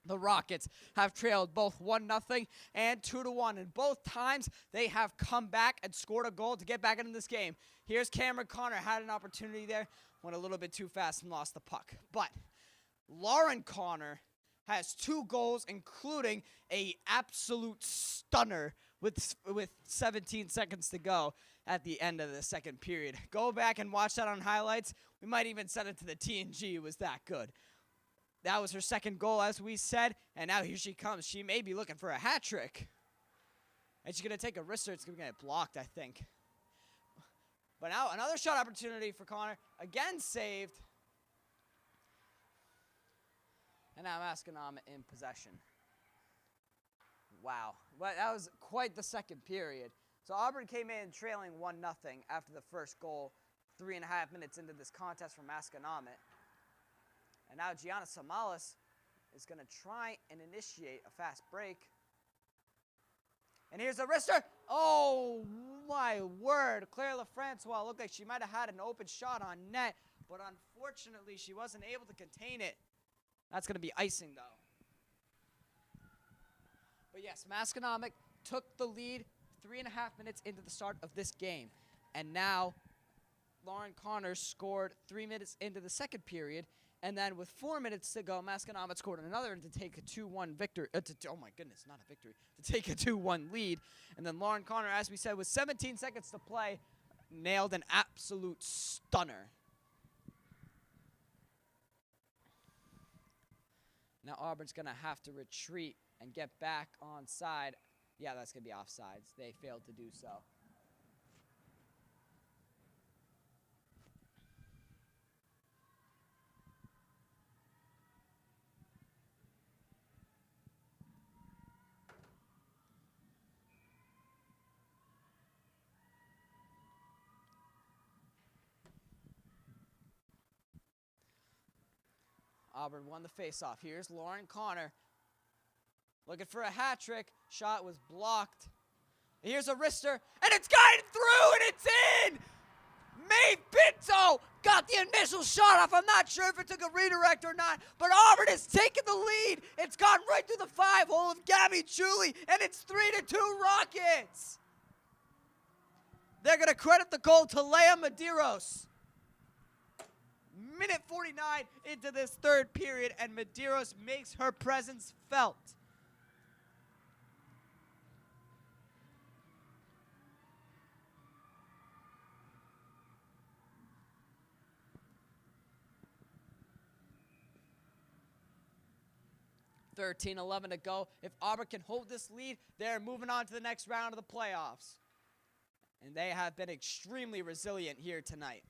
The Rockets have trailed both 1-0 and 2-1, and both times they have come back and scored a goal to get back into this game. Here's Cameron Connor, had an opportunity there, went a little bit too fast and lost the puck. But Lauren Connor has 2 goals, including a absolute stunner with 17 seconds to go at the end of the second period. Go back and watch that on highlights. We might even send it to the TNG. It was that good. That was her second goal, as we said, and now here she comes. She may be looking for a hat trick. And she's going to take a wrister. It's going to get blocked, I think. But now another shot opportunity for Connor. Again saved. And now Masconomet in possession. Wow. Well, that was quite the second period. So Auburn came in trailing 1-0 after the first goal, 3.5 minutes into this contest for Masconomet. And now Gianna Samalas is going to try and initiate a fast break. And here's a wrister. Oh, my word. Claire LaFrancois looked like she might have had an open shot on net, but unfortunately she wasn't able to contain it. That's going to be icing, though. But yes, Masconomet took the lead 3.5 minutes into the start of this game. And now Lauren Connor scored 3 minutes into the second period. And then with 4 minutes to go, Masconomet scored another to take a 2-1 victory. Oh, my goodness, not a victory. To take a 2-1 lead. And then Lauren Connor, as we said, with 17 seconds to play, nailed an absolute stunner. Now Auburn's going to have to retreat and get back on side. Yeah, that's going to be offsides. They failed to do so. Auburn won the faceoff. Here's Lauren Connor looking for a hat trick. Shot was blocked. Here's a wrister, and it's gotten through, and it's in! Mae Pinto got the initial shot off. I'm not sure if it took a redirect or not, but Auburn has taken the lead. It's gone right through the 5-hole of Gabby Chuli, and it's 3-2 Rockets. They're going to credit the goal to Leah Medeiros. Minute 49 into this third period, and Medeiros makes her presence felt. $13-11 to go. If Auburn can hold this lead, they're moving on to the next round of the playoffs. And they have been extremely resilient here tonight.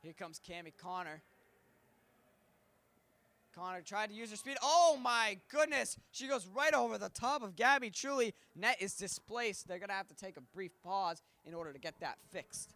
Here comes Cammie Connor. Connor tried to use her speed. Oh, my goodness. She goes right over the top of Gabby Chuli. Net is displaced. They're going to have to take a brief pause in order to get that fixed.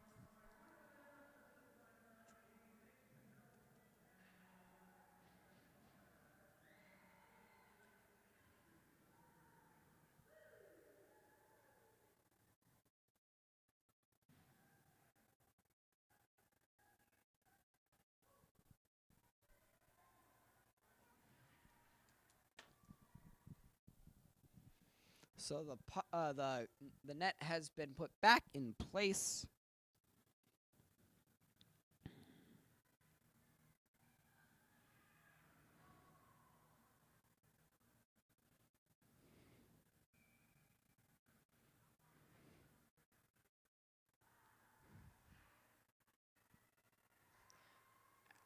So the net has been put back in place.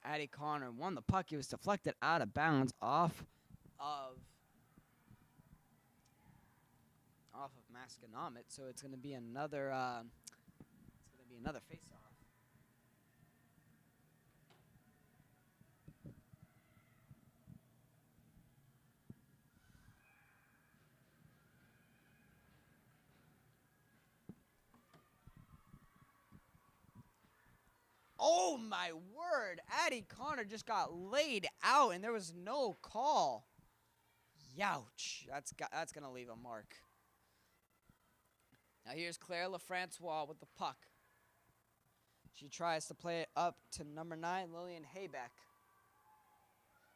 Addie Connor won the puck. He was deflected out of bounds off of Masconomet, so it's going to be another face-off. Oh, my word. Addie Connor just got laid out, and there was no call. Youch. That's going to leave a mark. Now here's Claire LaFrancois with the puck. She tries to play it up to number 9, Lillian Haybeck.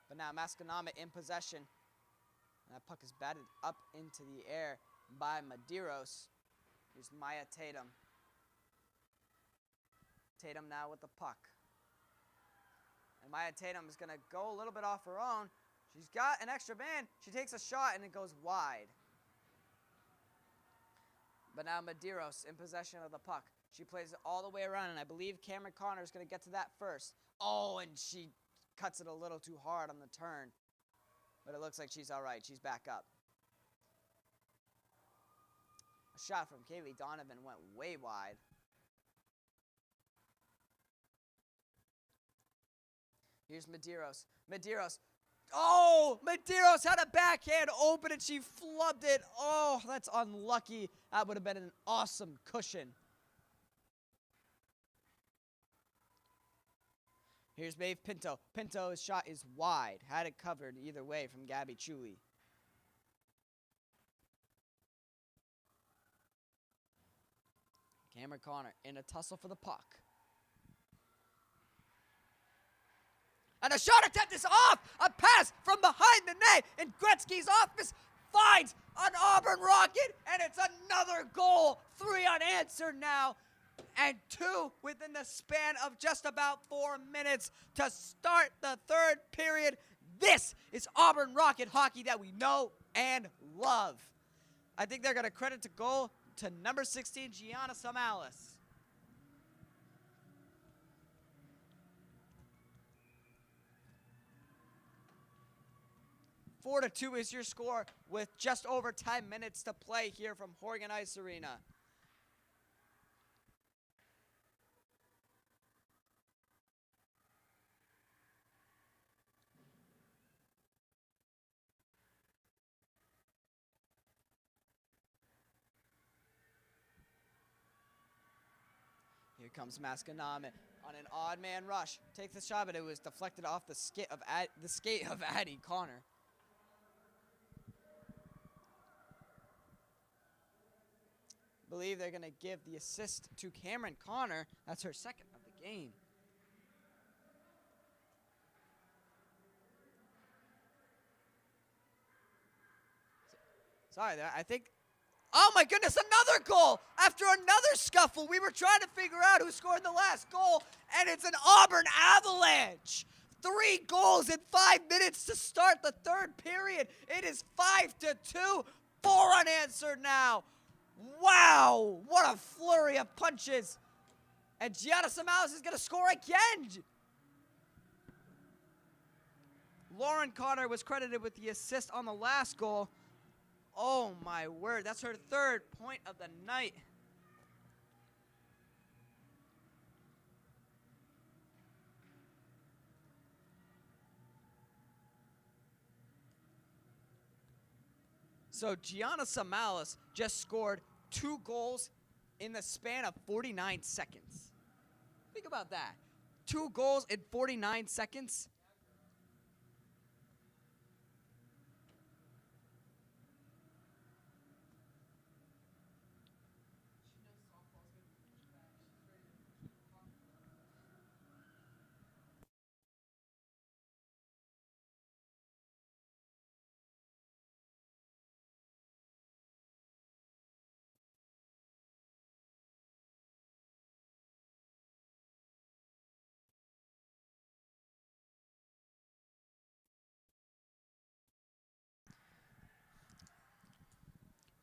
But now Masconomet in possession. And that puck is batted up into the air by Medeiros. Here's Maya Tatum. Tatum now with the puck. And Maya Tatum is going to go a little bit off her own. She's got an extra man. She takes a shot and it goes wide. But now Medeiros in possession of the puck. She plays it all the way around, and I believe Cameron Connor is going to get to that first. Oh, and she cuts it a little too hard on the turn. But it looks like she's all right. She's back up. A shot from Kaylee Donovan went way wide. Here's Medeiros. Medeiros. Oh, Medeiros had a backhand open and she flubbed it. Oh, that's unlucky. That would have been an awesome cushion. Here's Maeve Pinto. Pinto's shot is wide. Had it covered either way from Gabby Chuli. Cameron Connor in a tussle for the puck. And a shot attempt is off! A pass from behind the net, and Gretzky's office finds an Auburn Rocket, and it's another goal. 3 unanswered now, and 2 within the span of just about 4 minutes to start the third period. This is Auburn Rocket hockey that we know and love. I think they're going to credit the goal to number 16, Gianna Samalis. 4-2 is your score with just over 10 minutes to play here from Horgan Ice Arena. Here comes Masconomet on an odd man rush. Takes the shot, but it was deflected off the skate of Addie Connor. Believe they're going to give the assist to Cameron Connor. That's her second of the game. Sorry, I think. Oh my goodness, another goal! After another scuffle, we were trying to figure out who scored the last goal, and it's an Auburn Avalanche. 3 goals in 5 minutes to start the third period. It is 5-2, 4 unanswered now. Wow, what a flurry of punches. And Gianna Samalis is going to score again. Lauren Connor was credited with the assist on the last goal. Oh, my word. That's her 3rd point of the night. So Gianna Samalis just scored 2 goals in the span of 49 seconds. Think about that. 2 goals in 49 seconds.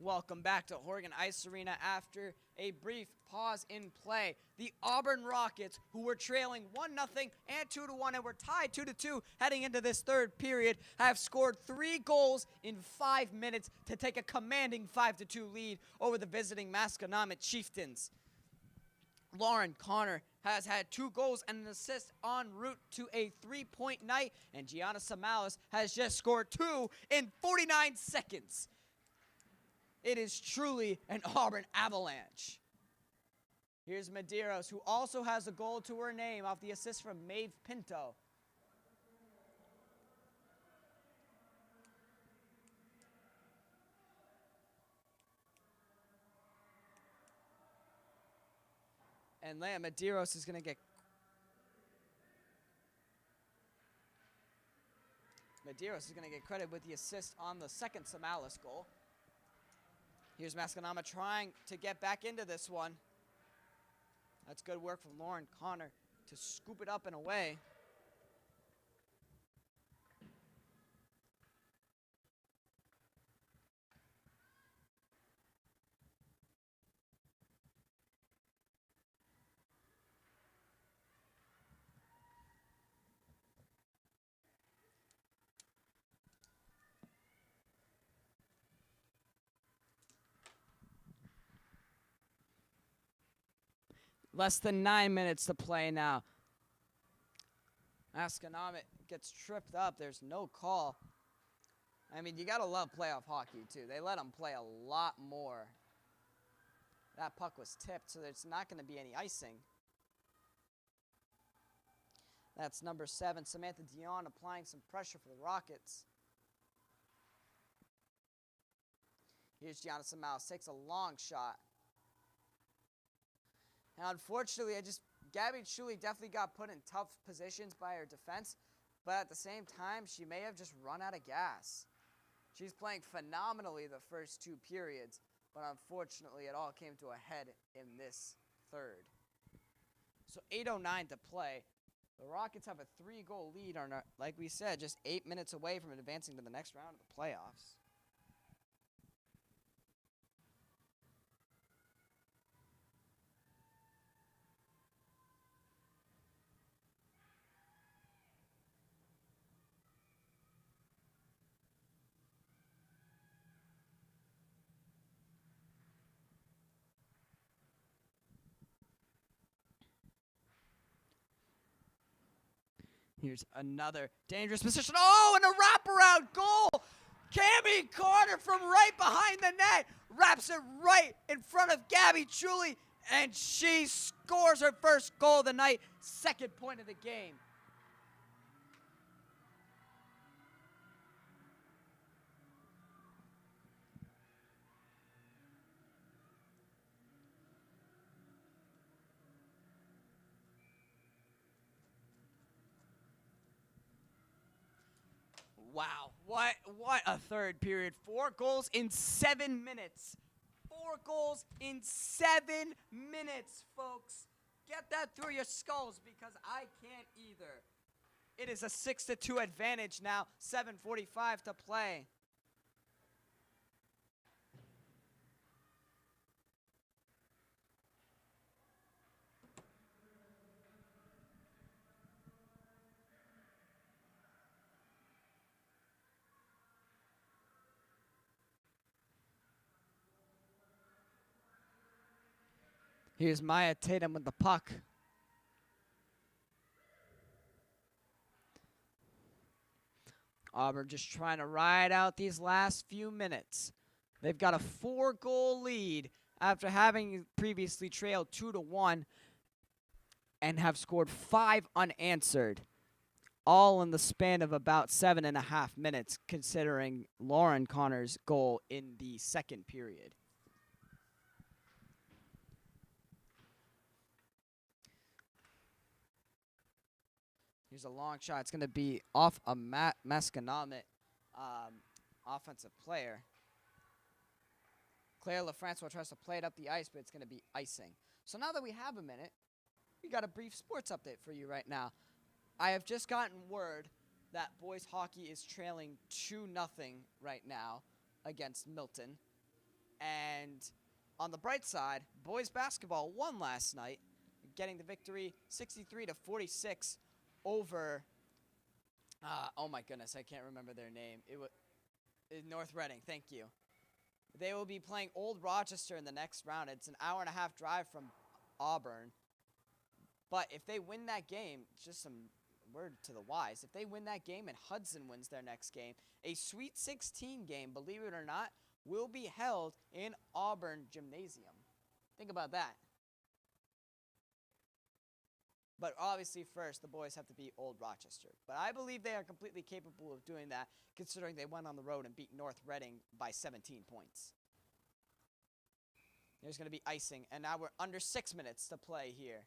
Welcome back to Horgan Ice Arena after a brief pause in play. The Auburn Rockets, who were trailing 1-0 and 2-1 and were tied 2-2 heading into this third period, have scored 3 goals in 5 minutes to take a commanding 5-2 lead over the visiting Masconomet Chieftains. Lauren Connor has had 2 goals and an assist en route to a 3-point night, and Gianna Samalis has just scored 2 in 49 seconds. It is truly an Auburn Avalanche. Here's Medeiros, who also has a goal to her name off the assist from Maeve Pinto. And Leah Medeiros is going to get... Medeiros is going to get credit with the assist on the second Samalis goal. Here's Masconomet trying to get back into this one. That's good work from Lauren Connor to scoop it up and away. Less than 9 minutes to play now. Masconomet gets tripped up. There's no call. I mean, you got to love playoff hockey, too. They let them play a lot more. That puck was tipped, so there's not going to be any icing. That's number 7, Samantha Dion, applying some pressure for the Rockets. Here's Gianna Samalis, takes a long shot. And unfortunately, Gabby Chuli definitely got put in tough positions by her defense, but at the same time, she may have just run out of gas. She's playing phenomenally the first 2 periods, but unfortunately, it all came to a head in this third. So 8:09 to play. The Rockets have a 3-goal lead, like we said, just 8 minutes away from advancing to the next round of the playoffs. Here's another dangerous position. Oh, and a wraparound goal! Cami Carter from right behind the net wraps it right in front of Gabby Chuli, and she scores her first goal of the night, second point of the game. Wow, what a third period. 4 goals in 7 minutes. 4 goals in 7 minutes, folks. Get that through your skulls because I can't either. It is a 6-2 advantage now, 7:45 to play. Here's Maya Tatum with the puck. Auburn just trying to ride out these last few minutes. They've got a 4-goal lead after having previously trailed 2-1 and have scored 5 unanswered, all in the span of about 7.5 minutes, considering Lauren Connor's goal in the second period. Here's a long shot. It's going to be off a Masconomet offensive player. Claire LaFrancois tries to play it up the ice, but it's going to be icing. So now that we have a minute, we got a brief sports update for you right now. I have just gotten word that boys hockey is trailing 2-0 right now against Milton. And on the bright side, boys basketball won last night, getting the victory 63-46 over, oh my goodness, I can't remember their name. It was North Reading, thank you. They will be playing Old Rochester in the next round. It's an hour-and-a-half drive from Auburn. But if they win that game, just some word to the wise, if they win that game and Hudson wins their next game, a Sweet 16 game, believe it or not, will be held in Auburn Gymnasium. Think about that. But obviously, first, the boys have to beat Old Rochester. But I believe they are completely capable of doing that, considering they went on the road and beat North Reading by 17 points. There's going to be icing, and now we're under 6 minutes to play here.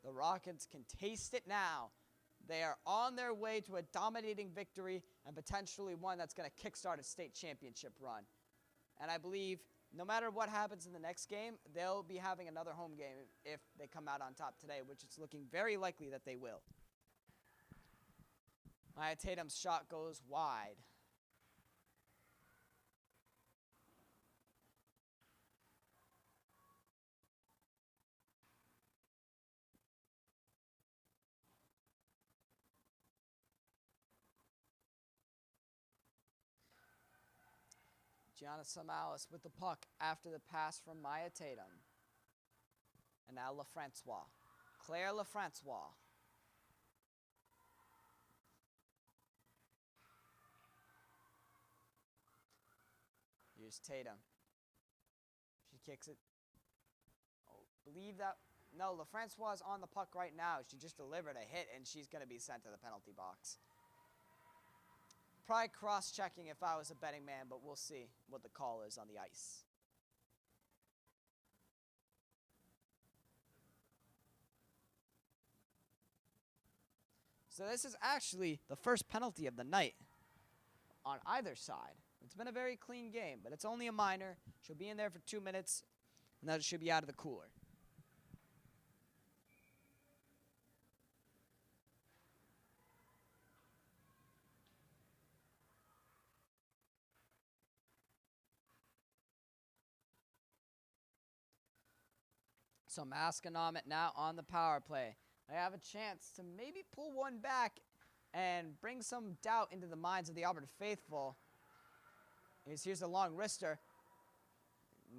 The Rockets can taste it now. They are on their way to a dominating victory and potentially one that's going to kickstart a state championship run. And I believe no matter what happens in the next game, they'll be having another home game if they come out on top today, which it's looking very likely that they will. Maya Tatum's shot goes wide. Gianna Samalis with the puck after the pass from Maya Tatum. And now LaFrancois. Claire LaFrancois. Here's Tatum. She kicks it. Oh, believe that. No, LaFrancois is on the puck right now. She just delivered a hit, and she's going to be sent to the penalty box. Probably cross-checking if I was a betting man, but we'll see what the call is on the ice. So this is actually the first penalty of the night on either side. It's been a very clean game, but it's only a minor. She'll be in there for 2 minutes, and then she'll be out of the cooler. So Masconomet now on the power play. They have a chance to maybe pull one back and bring some doubt into the minds of the Auburn faithful. Here's a long wrister.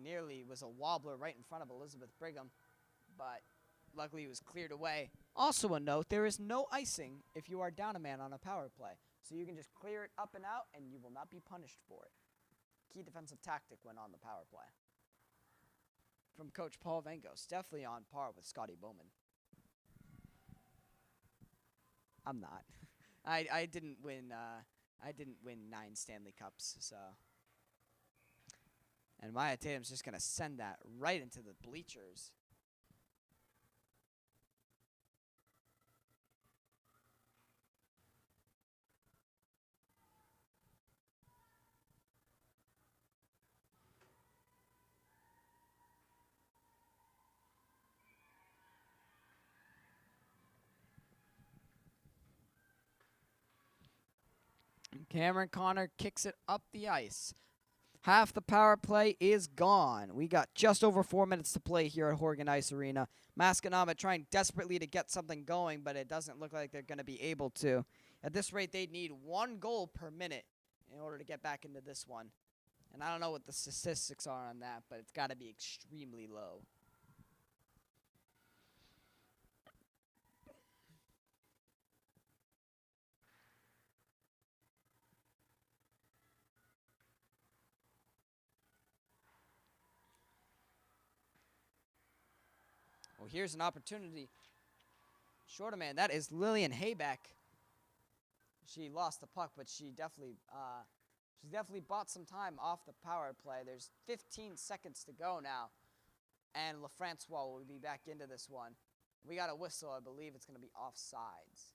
Nearly was a wobbler right in front of Elizabeth Brigham, but luckily he was cleared away. Also a note, there is no icing if you are down a man on a power play. So you can just clear it up and out, and you will not be punished for it. Key defensive tactic when on the power play. From Coach Paul Vengos, definitely on par with Scotty Bowman. I'm not. I didn't win 9 Stanley Cups, so. And Maya Tatum's just gonna send that right into the bleachers. Cameron Connor kicks it up the ice. Half the power play is gone. We got just over 4 minutes to play here at Horgan Ice Arena. Masconomet trying desperately to get something going, but it doesn't look like they're going to be able to. At this rate, they'd need 1 goal per minute in order to get back into this one. And I don't know what the statistics are on that, but it's got to be extremely low. Well, here's an opportunity. Shorter man, that is Lillian Haybeck. She lost the puck, but she definitely bought some time off the power play. There's 15 seconds to go now, and LaFrancois will be back into this one. We got a whistle. I believe it's going to be offsides.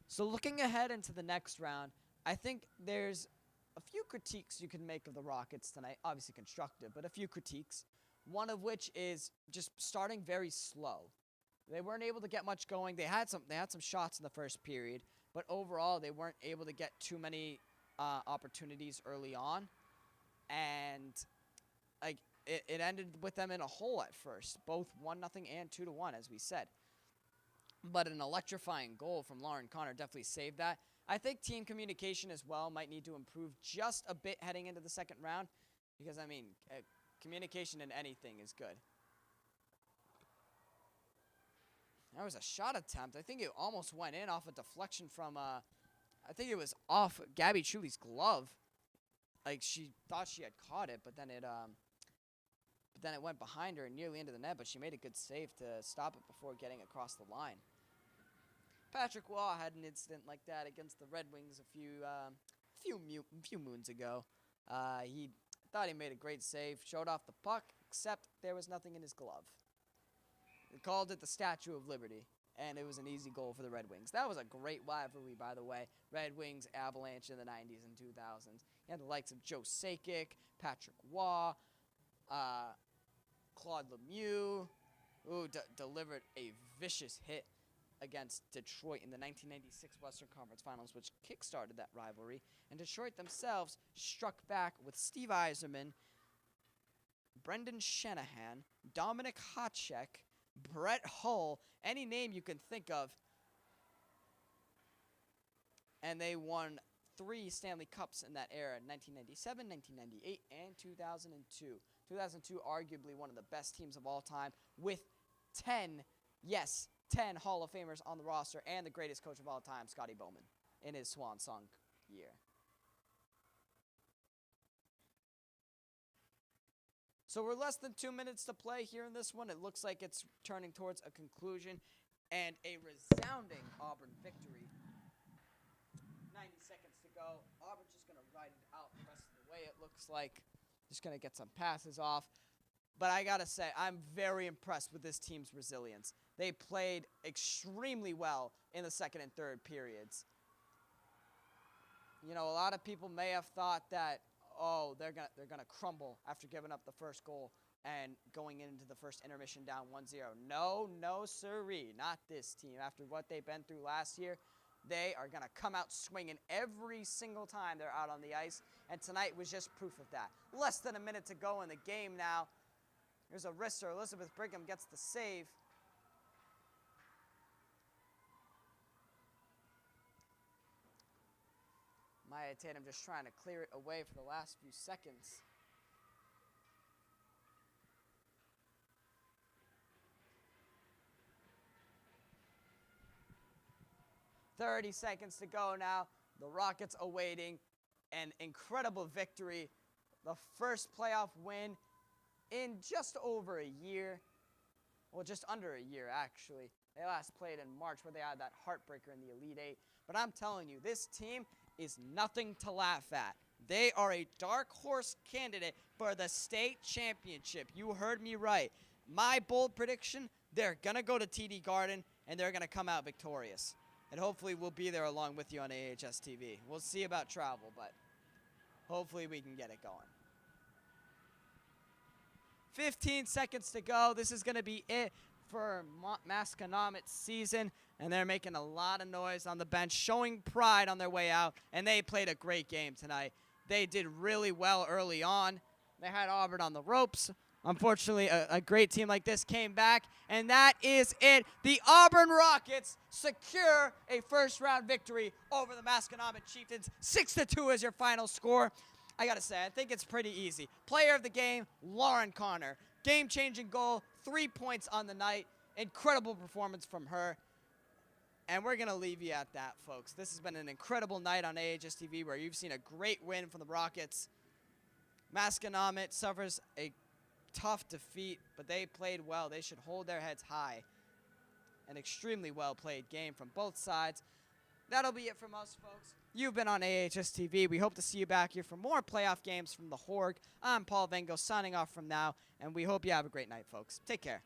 So looking ahead into the next round, I think there's a few critiques you can make of the Rockets tonight. Obviously constructive, but a few critiques. One of which is just starting very slow. They weren't able to get much going. They had some shots in the first period, but overall they weren't able to get too many opportunities early on, and like it ended with them in a hole at first, both 1-0 and 2-1, as we said. But an electrifying goal from Lauren Connor definitely saved that. I think team communication as well might need to improve just a bit heading into the second round, because, I mean, communication in anything is good. There was a shot attempt. I think it almost went in off a deflection from, I think it was off Gabby Chuli's glove. Like, she thought she had caught it, but then it went behind her and nearly into the net, but she made a good save to stop it before getting across the line. Patrick Waugh had an incident like that against the Red Wings a few moons ago. He thought he made a great save, showed off the puck, except there was nothing in his glove. They called it the Statue of Liberty, and it was an easy goal for the Red Wings. That was a great rivalry, by the way. Red Wings, Avalanche in the 90s and 2000s. You had the likes of Joe Sakic, Patrick Waugh, Claude Lemieux, who delivered a vicious hit against Detroit in the 1996 Western Conference Finals, which kickstarted that rivalry. And Detroit themselves struck back with Steve Yzerman, Brendan Shanahan, Dominic Hasek, Brett Hull, any name you can think of. And they won 3 Stanley Cups in that era, 1997, 1998, and 2002. 2002, arguably one of the best teams of all time, with 10 Hall of Famers on the roster, and the greatest coach of all time, Scotty Bowman, in his swan song year. So we're less than 2 minutes to play here in this one. It looks like it's turning towards a conclusion, and a resounding Auburn victory. 90 seconds to go. Auburn's just going to ride it out the rest of the way, it looks like. Just going to get some passes off. But I got to say, I'm very impressed with this team's resilience. They played extremely well in the second and third periods. You know, a lot of people may have thought that, oh, they're gonna crumble after giving up the first goal and going into the first intermission down 1-0. No, sirree, not this team. After what they've been through last year, they are going to come out swinging every single time they're out on the ice, and tonight was just proof of that. Less than a minute to go in the game now. There's a wrister. Elizabeth Brigham gets the save. Maya Tatum just trying to clear it away for the last few seconds. "30 seconds to go now. The Rockets awaiting an incredible victory. The first playoff win in just over a year. Well, just under a year, actually. They last played in March where they had that heartbreaker in the Elite Eight. But I'm telling you, this team is nothing to laugh at. They are a dark horse candidate for the state championship. You heard me right. My bold prediction, they're going to go to TD Garden, and they're going to come out victorious. And hopefully we'll be there along with you on AHS TV. We'll see about travel, but hopefully we can get it going. 15 seconds to go. This is going to be it for Masconomet's season. And they're making a lot of noise on the bench, showing pride on their way out. And they played a great game tonight. They did really well early on. They had Auburn on the ropes. Unfortunately, a great team like this came back, and that is it. The Auburn Rockets secure a first-round victory over the Masconomet Chieftains. 6-2 is your final score. I got to say, I think it's pretty easy. Player of the game, Lauren Connor. Game-changing goal, 3 points on the night. Incredible performance from her. And we're going to leave you at that, folks. This has been an incredible night on AHS TV where you've seen a great win from the Rockets. Masconomet suffers a tough defeat, but they played well. They should hold their heads high. An extremely well-played game from both sides. That'll be it from us, folks. You've been on AHS TV. We hope to see you back here for more playoff games from the Horg. I'm Paul Vengo signing off from now, and we hope you have a great night, folks. Take care.